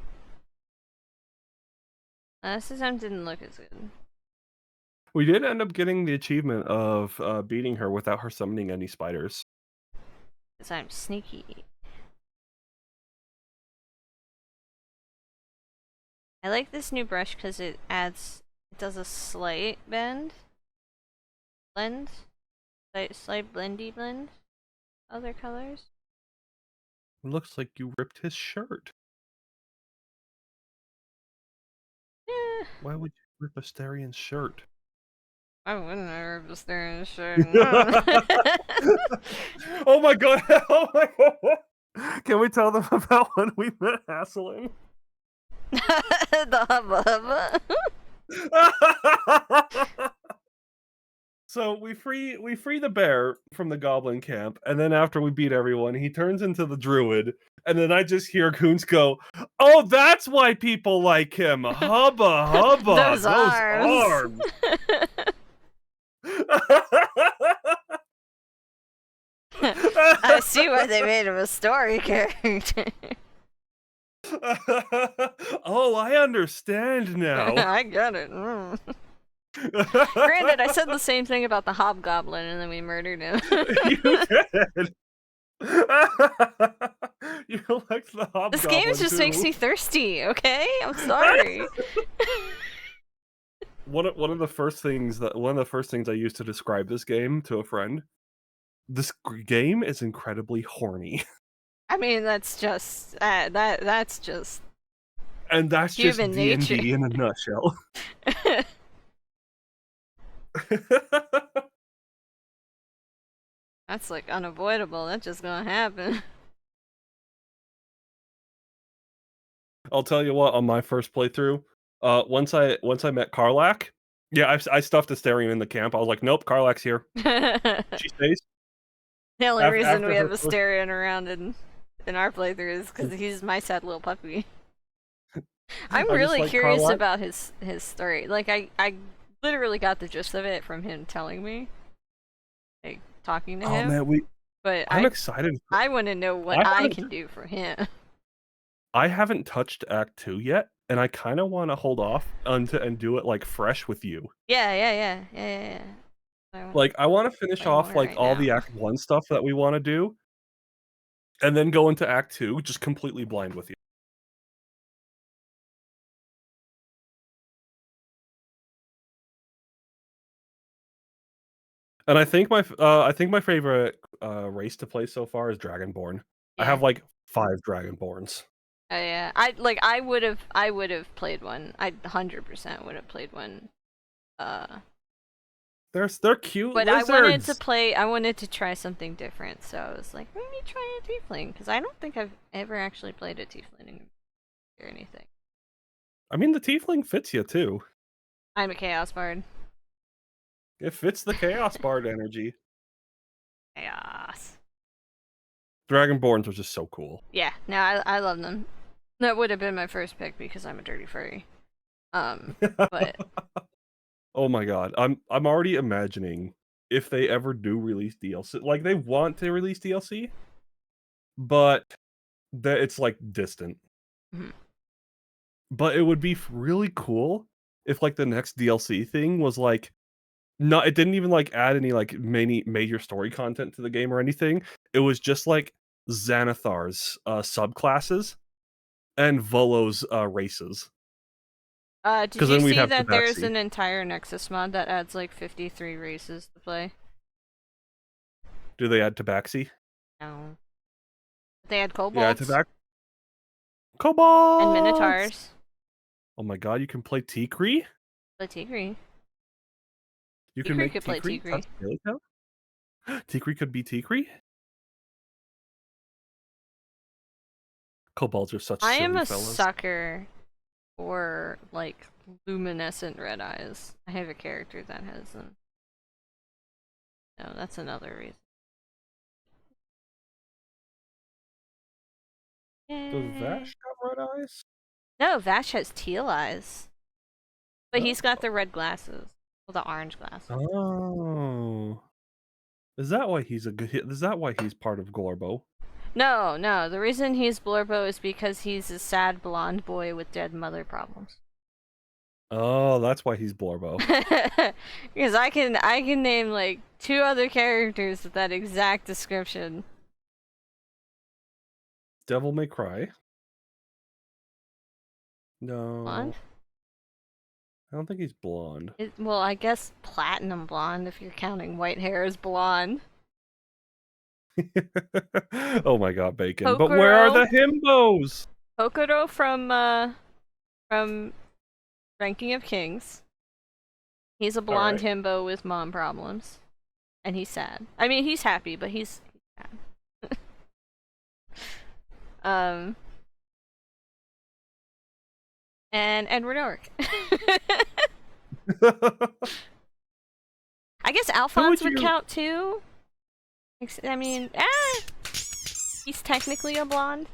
Last attempt didn't look as good. We did end up getting the achievement of beating her without her summoning any spiders. Because I'm sneaky. I like this new brush because it does a slight blend, slight blendy blend, other colors. It looks like you ripped his shirt. Eh, Why would you rip Astarion's shirt? I wouldn't have just there and shirt. Oh my god! Oh my god! Can we tell them about when we met Hassling? The hubba hubba. So we free the bear from the goblin camp, and then after we beat everyone, he turns into the druid, and then I just hear Coons go, "Oh, that's why people like him! Hubba hubba! Those arms. I see why they made him a story character. Oh, I understand now. I get it. Granted, I said the same thing about the hobgoblin, and then we murdered him. You did. You like the hobgoblin. This game just makes me thirsty. Okay, I'm sorry. One of the first things I used to describe this game to a friend. This game is incredibly horny. I mean, that's just that's just. And that's just Human D&D nature. in a nutshell. That's like unavoidable. That's just gonna happen. I'll tell you what, on my first playthrough, once I met Karlach, yeah, I stuffed Astarion in the camp. I was like, nope, Karlach's here. She stays. The only reason after we her have first- Astarion around in our playthrough is because he's my sad little puppy. I'm I just really like curious Karlach. about his story. Like I literally got the gist of it from him telling me, like talking to Oh him. man, But I'm excited. I want to know what I I wanna can do for him. I haven't touched Act 2 yet, and I kind of want to hold off and do it like fresh with you. Yeah. Like I want to finish Play off more like right all now. the Act 1 stuff that we want to do, and then go into Act 2 just completely blind with you. And I think my favorite race to play so far is Dragonborn. I Yeah. have like 5 Dragonborns. Oh yeah, I would have played one. I 100% would have played one. They're cute But lizards. I wanted to try something different. So I was like, let me try a tiefling because I don't think I've ever actually played a tiefling or anything. I mean, the tiefling fits you too. I'm a chaos bard. It fits the chaos bard energy. Chaos. Dragonborns are just so cool. Yeah, no, I love them. That would have been my first pick because I'm a dirty furry. But Oh my god, I'm already imagining if they ever do release DLC. Like they want to release DLC, but that it's like distant. Mhm. But it would be really cool if like the next DLC thing was like not. It didn't even like add any like many major story content to the game or anything. It was just like Xanathar's subclasses and Volo's races. did 'Cause you then we'd see have that there's Tabaxi. an entire Nexus mod that adds like 53 races to play? Do they add Tabaxi? No. They had Yeah, kobolds Tabaxi. Kobolds and minotaurs. Oh my god, you can play Tikri? Play Tigri. You can Tikri make could play Tikri? Tikri. That's really cool. Tikri could be Tikri? Kobolds are such I silly am a fellas. sucker for like luminescent red eyes. I have a character that has them. No, that's another reason. Does Yay. Vash have red eyes? No, Vash has teal eyes. But he's Oh. got the red glasses. Well, the orange glasses. Oh. Is that why he's a good Is that why he's part of Glorbo? No. The reason he's Blorbo is because he's a sad blonde boy with dead mother problems. Oh, that's why he's Blorbo. Because I can name like 2 other characters with that exact description. Devil May Cry. No, Blonde? I don't think he's blonde. Well, I guess platinum blonde if you're counting white hair as blonde. Oh my god, bacon. But where are the himbos? Kokoro from Ranking of Kings. He's a blonde himbo with mom problems. And he's sad. I mean, he's happy, but he's sad. And Edward Orc. I guess Alphonse would count too. I mean, he's technically a blonde.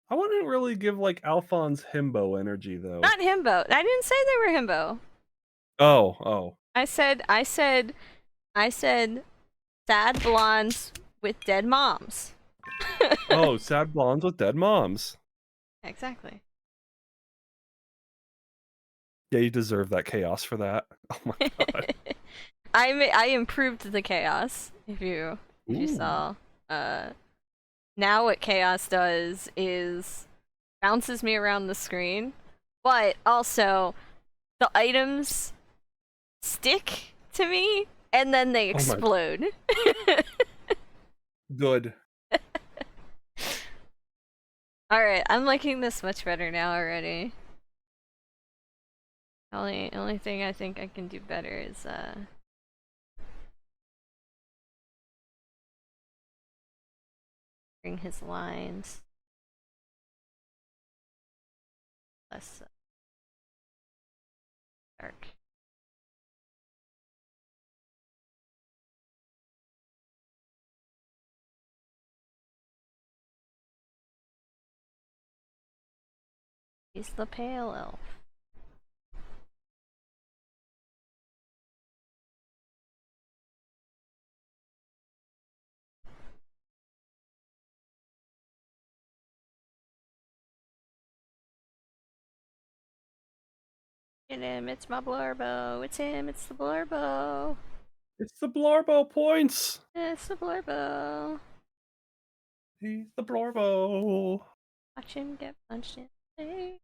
I wouldn't really give like Alphonse himbo energy though. Not himbo. I didn't say they were himbo. Oh. I said sad blondes with dead moms. Oh, sad blondes with dead moms. Exactly. Yeah, you deserve that chaos for that. Oh my god. I improved the chaos. If you saw, now what chaos does is bounces me around the screen, but also the items stick to me and then they explode. Good. Alright, I'm liking this much better now already. Only thing I think I can do better is bring his lines less dark. He's the pale elf. Get him, it's my Blorbo. It's him, it's the Blorbo. It's the Blorbo points. It's the Blorbo. He's the Blorbo. Watch him get punched in the face.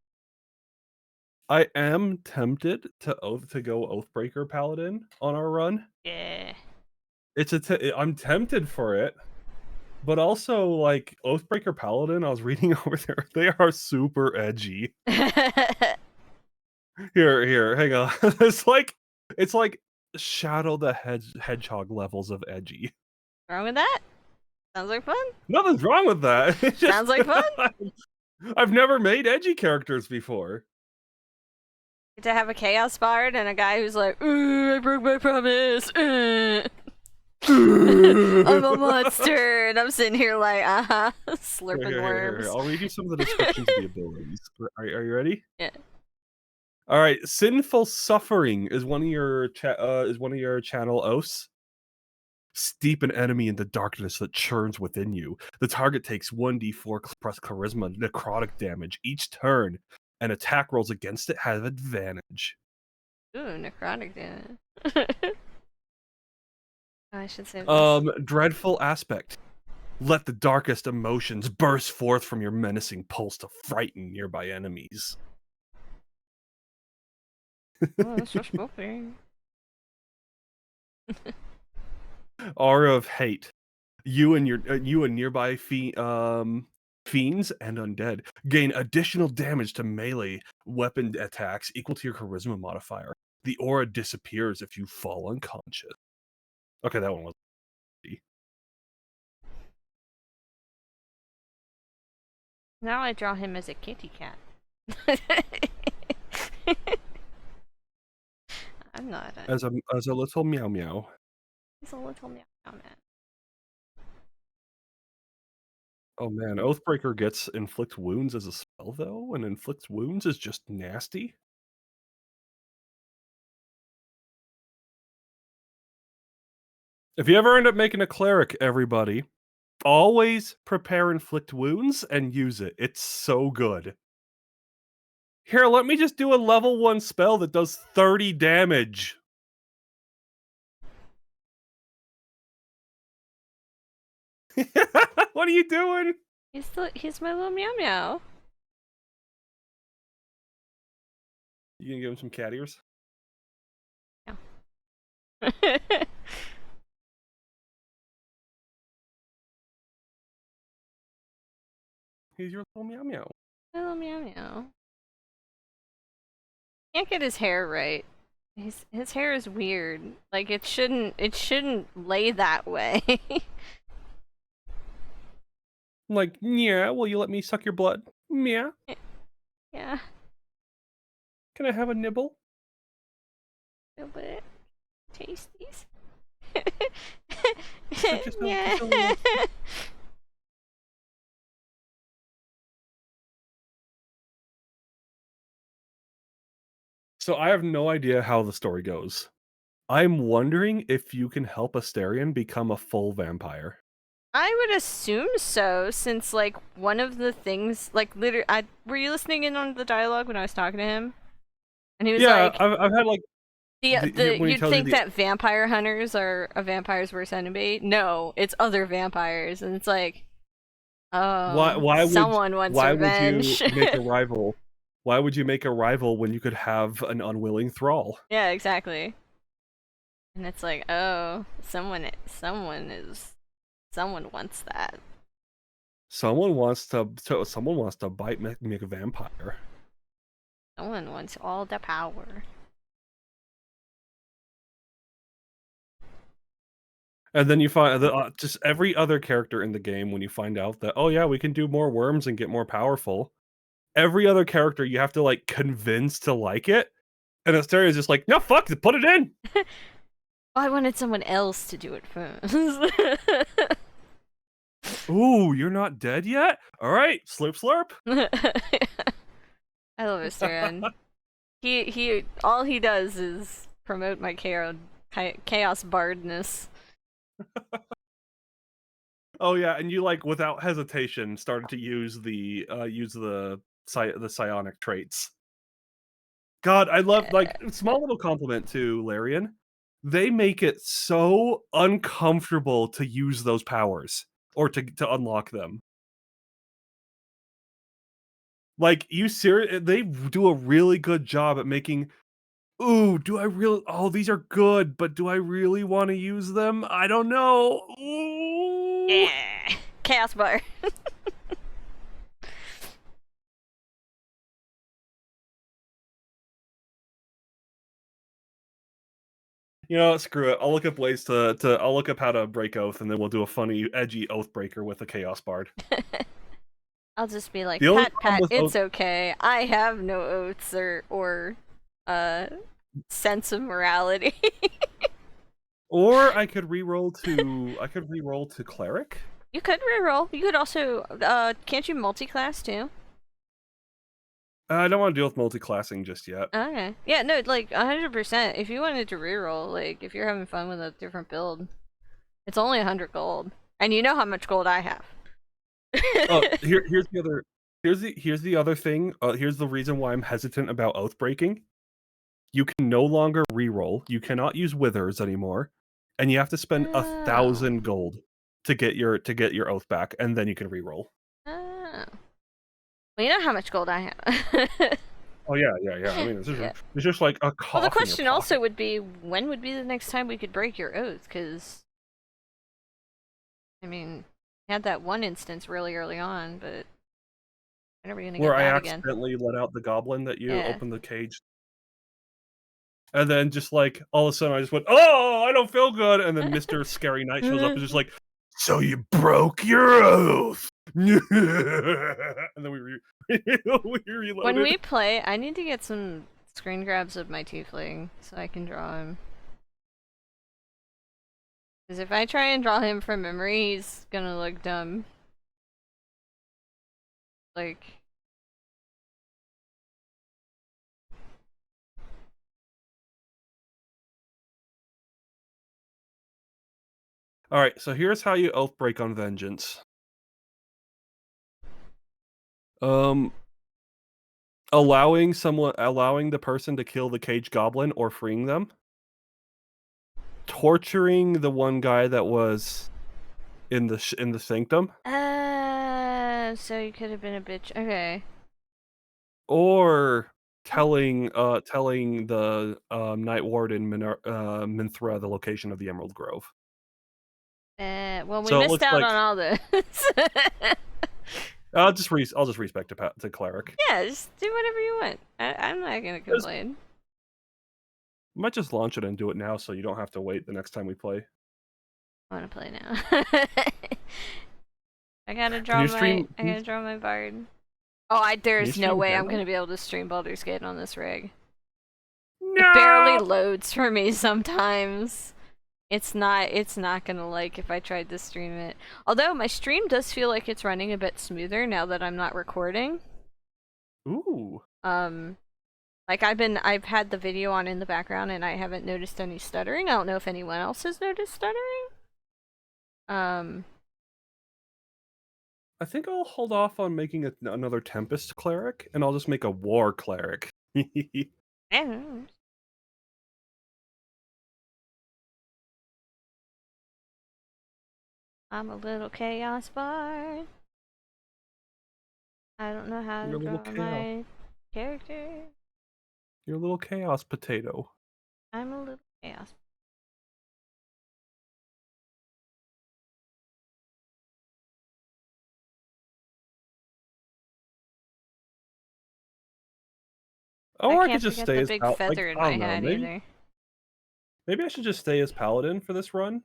I am tempted to go Oathbreaker Paladin on our run. Yeah. I'm tempted for it, but also like Oathbreaker Paladin. I was reading over there; they are super edgy. Here, hang on. it's like Shadow the Hedgehog levels of edgy. Wrong with that? Sounds like fun. Nothing's wrong with that. Sounds like fun. I've never made edgy characters before. To have a Chaos Bard and a guy who's like, I broke my promise. I'm a monster, and I'm sitting here like, slurping worms. Here. I'll read you some of the descriptions of the abilities. Are you ready? Yeah. All right. Sinful suffering is one of your channel oaths. Steep an enemy in the darkness that churns within you. The target takes 1d4 plus charisma necrotic damage each turn, and attack rolls against it have advantage. Ooh, necrotic damage. I should say this. Dreadful aspect. Let the darkest emotions burst forth from your menacing pulse to frighten nearby enemies. Oh, that's so spooky. Aura of hate. You and nearby fiends and undead gain additional damage to melee weapon attacks equal to your charisma modifier. The aura disappears if you fall unconscious. Okay, that one was. Now I draw him as a kitty cat. I'm not. As a little meow meow. He's a little meow meow man. Oh man, Oathbreaker gets inflict wounds as a spell though, and inflict wounds is just nasty. If you ever end up making a cleric, everybody, always prepare inflict wounds and use it. It's so good. Here, let me just do a level 1 spell that does 30 damage. What are you doing? He's my little meow meow. You gonna give him some cat ears? He's your little meow meow. My little meow meow. Can't get his hair right. His hair is weird. Like it shouldn't lay that way. I'm like, yeah, will you let me suck your blood? Yeah. Yeah. Can I have a nibble? A little bit. Tasties. Just Yeah. a little. So I have no idea how the story goes. I'm wondering if you can help Astarion become a full vampire. I would assume so, since like one of the things, like literally, were you listening in on the dialogue when I was talking to him? And he was Yeah, like, I've had like when he you'd tells you think that vampire hunters are a vampire's worst enemy. No, it's other vampires, and it's like, oh, why someone wants would revenge. you make a rival? Why would you make a rival when you could have an unwilling thrall? Yeah, exactly. And it's like, oh, someone wants that. Someone wants to bite make a vampire. Someone wants all the power. And then you find that just every other character in the game, when you find out that, oh yeah, we can do more worms and get more powerful, every other character you have to like convince to like it. And Astarion's just like, no, fuck it, put it in. Oh, I wanted someone else to do it first. Ooh, you're not dead yet? All right, slurp slurp. I love Astarion. He all he does is promote my chaos bardness. Oh yeah, and you like without hesitation started to use the psionic traits. God, I love like small little compliment to Larian. They make it so uncomfortable to use those powers or to unlock them. Like they do a really good job at making. Ooh, do I really? Oh, these are good, but do I really want to use them? I don't know. Ooh. Yeah, chaos bar. You know, screw it. I'll look up ways I'll look up how to break oath, and then we'll do a funny, edgy oath breaker with a chaos bard. I'll just be like, The only Pat, problem with it's okay. I have no oaths or sense of morality. Or I could re-roll to cleric. You could reroll. You could also, can't you multi-class too? I don't want to deal with multi-classing just yet. Okay. Yeah, no, like 100%. If you wanted to reroll, like if you're having fun with a different build, it's only 100 gold, and you know how much gold I have. Oh, here's the other thing. Here's the reason why I'm hesitant about oath breaking. You can no longer re-roll. You cannot use withers anymore, and you have to spend 1,000 gold to get your oath back, and then you can re-roll. Oh. Well, you know how much gold I have. Oh yeah. I mean, it's just like a cough. Well, the question also would be, when would be the next time we could break your oath? Because, I mean, we had that one instance really early on, but when are we gonna get where I that again? accidentally let out the goblin that you opened the cage. And then just like all of a sudden I just went, oh, I don't feel good. And then Mr. Scary Knight shows up and just like, so you broke your oath. And then we reloaded. When we play, I need to get some screen grabs of my tiefling so I can draw him. Because if I try and draw him from memory, he's gonna look dumb. Like... Alright, so here's how you oath break on vengeance. Allowing the person to kill the cage goblin or freeing them. Torturing the one guy that was in the sanctum. So you could have been a bitch. Okay. Or telling the Night Warden Minthra the location of the Emerald Grove. Well, we So it missed looks out like on all this. I'll just respec to cleric. Yeah, just do whatever you want. I'm not gonna complain. Might just launch it and do it now, so you don't have to wait the next time we play. I wanna play now. I gotta Can draw you my stream? I gotta draw my bard. Oh, there's no stream way I'm Halo? gonna be able to stream Baldur's Gate on this rig. It barely No. loads for me sometimes. It's not gonna like if I tried to stream it. Although my stream does feel like it's running a bit smoother now that I'm not recording. Ooh. Like I've had the video on in the background and I haven't noticed any stuttering. I don't know if anyone else has noticed stuttering. I think I'll hold off on making another Tempest cleric, and I'll just make a War cleric. I don't know. I'm a little chaos bard. I don't know how You're to a little draw chaos. my character. You're a little chaos potato. I'm a little chaos. Or I could can't just forget stay the as big like, feather in I my don't know, hat either. maybe I should just stay as paladin for this run.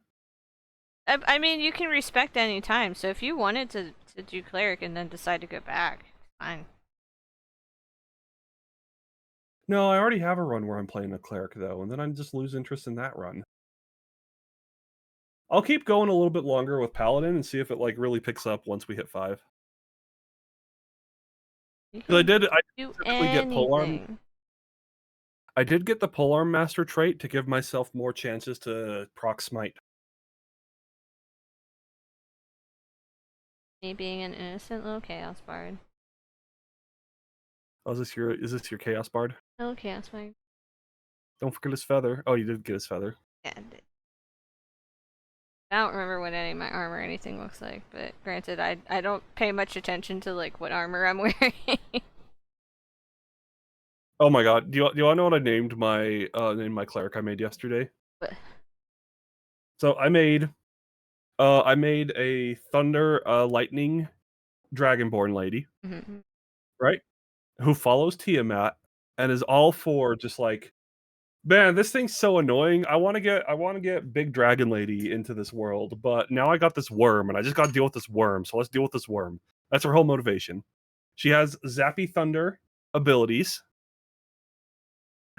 I mean, you can respect any time, so if you wanted to do cleric and then decide to go back, fine. No, I already have a run where I'm playing a cleric though, and then I just lose interest in that run. I'll keep going a little bit longer with paladin and see if it like really picks up once we hit 5. You Because can I do typically get polearm. anything. I did get the polearm master trait to give myself more chances to proc smite. Me being an innocent little chaos bard. Oh, is this your chaos bard? Little chaos bard. Don't forget his feather. Oh, you did get his feather. Yeah, I don't remember what any of my armor or anything looks like, but granted, I don't pay much attention to like what armor I'm wearing. Oh my god, do you want to know what I named my cleric I made yesterday? But So I made a thunder lightning dragonborn lady, mhm. right? Who follows Tiamat and is all for just like, man, this thing's so annoying. I want to get big dragon lady into this world, but now I got this worm and I just got to deal with this worm. So let's deal with this worm. That's her whole motivation. She has zappy thunder abilities.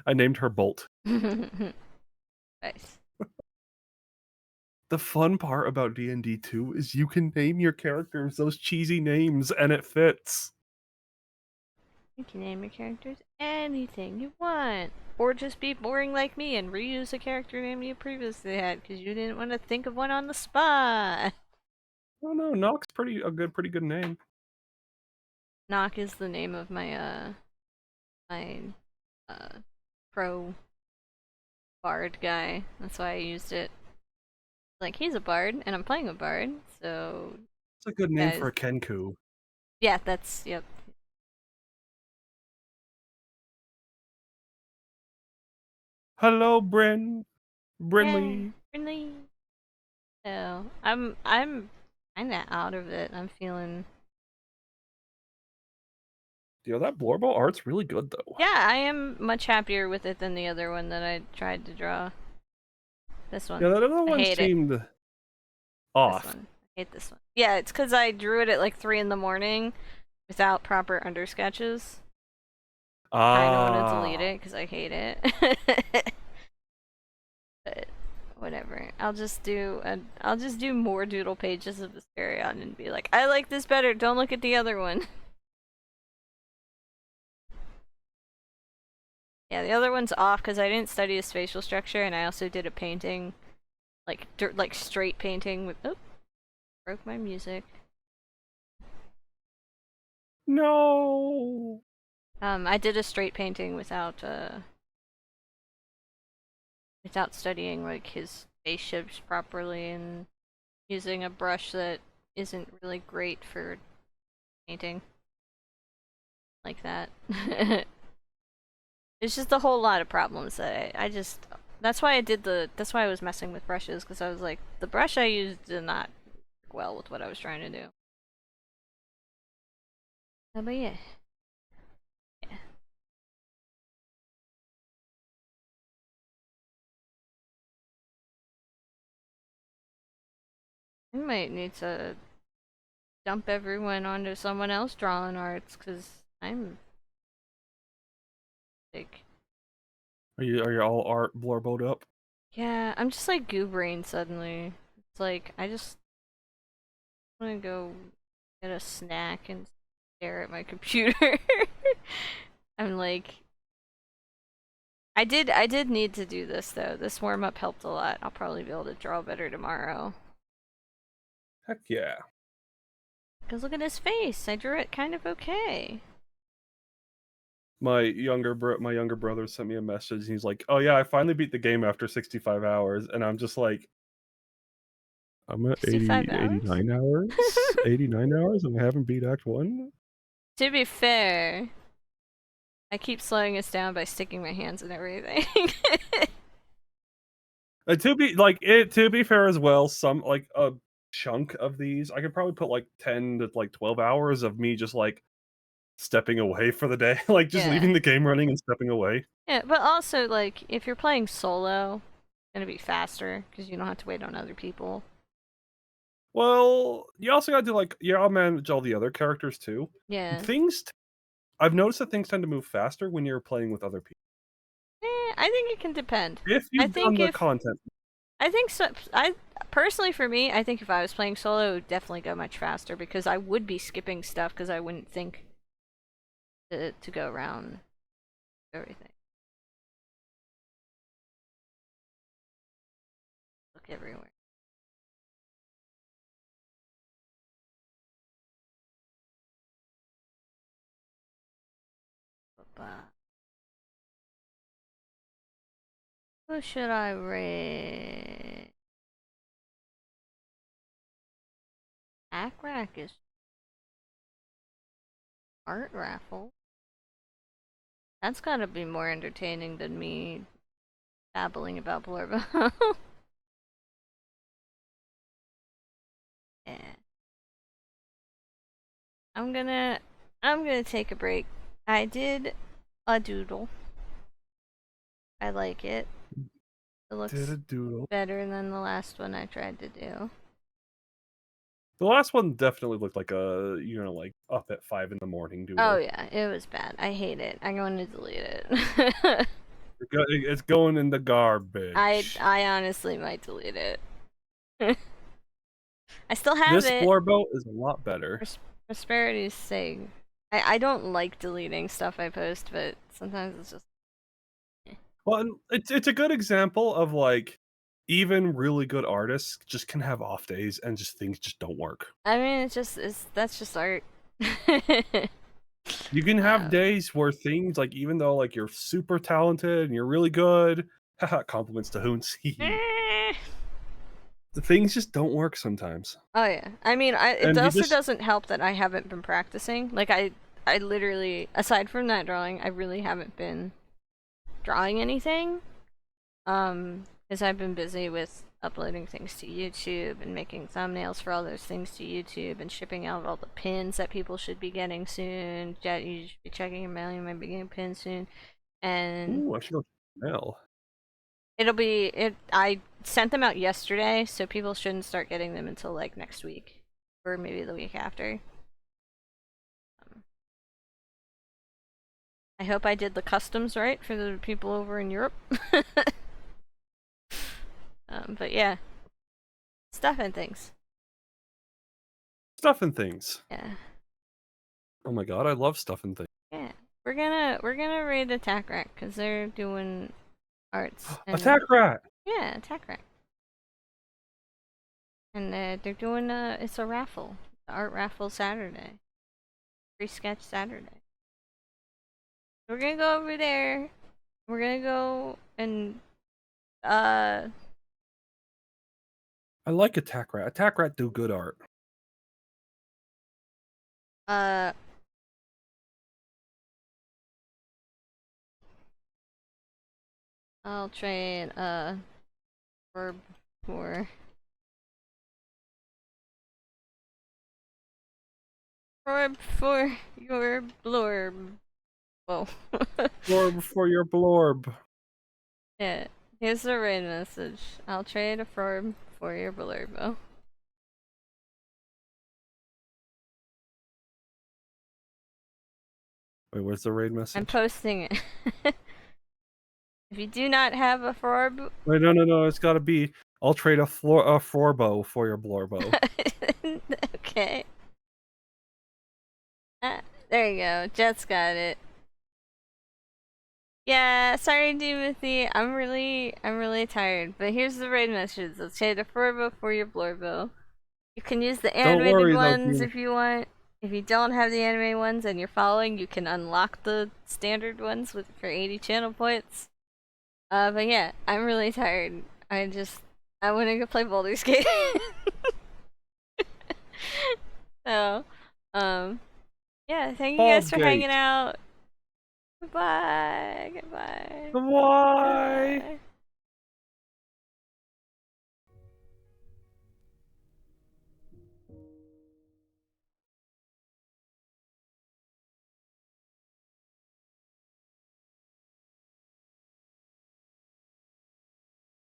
I named her Bolt. Nice. The fun part about D&D 2 is you can name your characters those cheesy names and it fits. You can name your characters anything you want. Or just be boring like me and reuse a character name you previously had because you didn't want to think of one on the spot. Oh no, Nock's pretty good name. Knock is the name of my pro bard guy. That's why I used it. Like, he's a bard and I'm playing a bard, so It's a good name guys. for a Kenku. Yeah, yep. Hello, Brinley. Yeah, friendly. So I'm kinda out of it. I'm feeling. Yo, that Blorbo art's really good though. Yeah, I am much happier with it than the other one that I tried to draw. This one. Yeah, that other I one hate seemed This off. one. I hate this one. Yeah, it's because I drew it at like 3 in the morning without proper undersketches. I don't want to delete it because I hate it. But whatever. I'll just do more doodle pages of Astarion and be like, I like this better. Don't look at the other one. Yeah, the other one's off because I didn't study his facial structure, and I also did a painting, like straight painting with. Oh, broke my music. No. I did a straight painting without studying like his face shapes properly and using a brush that isn't really great for painting like that. It's just a whole lot of problems that I just. That's why I did the. That's why I was messing with brushes, because I was like, the brush I used did not work well with what I was trying to do. But yeah. Yeah. I might need to dump everyone onto someone else drawing arts, because I'm like, Are you all art blurboed up? yeah, I'm just like goo brain suddenly. It's like I just want to go get a snack and stare at my computer. I'm like, I did need to do this though. This warm up helped a lot. I'll probably be able to draw better tomorrow. Heck yeah. Cause look at his face. I drew it kind of okay. My younger brother sent me a message. And he's like, "Oh yeah, I finally beat the game after 65 hours," and I'm just like, "I'm at 65 hours? 89 hours, 89 hours, and I haven't beat Act One." To be fair, I keep slowing us down by sticking my hands in everything. To be fair as well, some like a chunk of these, I could probably put like 10 to like 12 hours of me just like stepping away for the day, like just Yeah. leaving the game running and stepping away. Yeah, but also like if you're playing solo, it's gonna be faster because you don't have to wait on other people. Well, you also got to like I'll manage all the other characters too. Yeah. I've noticed that things tend to move faster when you're playing with other people. I think it can depend. If I you've done think the if content. I think so. I personally, for me, I think if I was playing solo, it would definitely go much faster because I would be skipping stuff because I wouldn't think to go around everything. Look everywhere. But who should I rate? Ack is art raffle. That's gotta be more entertaining than me babbling about Blorbo. Yeah. I'm gonna take a break. I did a doodle. I like it. It Did a looks doodle. better than the last one I tried to do. The last one definitely looked like like up at 5 in the morning doodle. Oh yeah, it was bad. I hate it. I'm going to delete it. It's going in the garbage. I honestly might delete it. I still have This it. Blorbo is a lot better. For prosperity's sake. I don't like deleting stuff I post, but sometimes it's just. Well, it's a good example of like even really good artists just can have off days and just things just don't work. I mean, that's just art. You can have Um, days where things like even though like you're super talented and you're really good, haha, compliments to Hoons. eh. The things just don't work sometimes. Oh yeah. I mean, it And you also just doesn't help that I haven't been practicing. Like I literally, aside from that drawing, I really haven't been drawing anything. Because I've been busy with uploading things to YouTube and making thumbnails for all those things to YouTube and shipping out all the pins that people should be getting soon. You should be checking your mail. You might be getting pins soon, and ooh, I should go mail. it'll be it. I sent them out yesterday, so people shouldn't start getting them until like next week or maybe the week after. I hope I did the customs right for the people over in Europe. But yeah, stuff and things. Stuff and things. Yeah, Oh my god, I love stuff and things. yeah. We're gonna raid Attack Rack because they're doing arts and Attack Rat! yeah, Attack Rack. And they're doing it's a raffle, art raffle Saturday, free sketch Saturday. We're gonna go over there. We're gonna go and I like Attack Rat. Attack Rat do good art. Uh, I'll trade verb for your blurb. Whoa. Blorb for your blorb. Yeah. Here's the raid message. I'll trade a verb for your blurb. Oh. Wait, where's the raid I'm message? posting it. If you do not have a verb, Wait, no. It's gotta be. I'll trade a Florbo for your Blorbo. okay. There you go. Jet's got it. Yeah, sorry, Timothy. I'm really tired. But here's the raid message. I'll trade a verb for your blurbo. You can use the Don't animated worry, though, ones Tina. if you want. If you don't have the animated ones and you're following, you can unlock the standard ones for 80 channel points. But yeah, I'm really tired. I want to go play Baldur's Gate. So, yeah, thank you guys for hanging Baldgate. out. Goodbye. Goodbye. Why? Goodbye.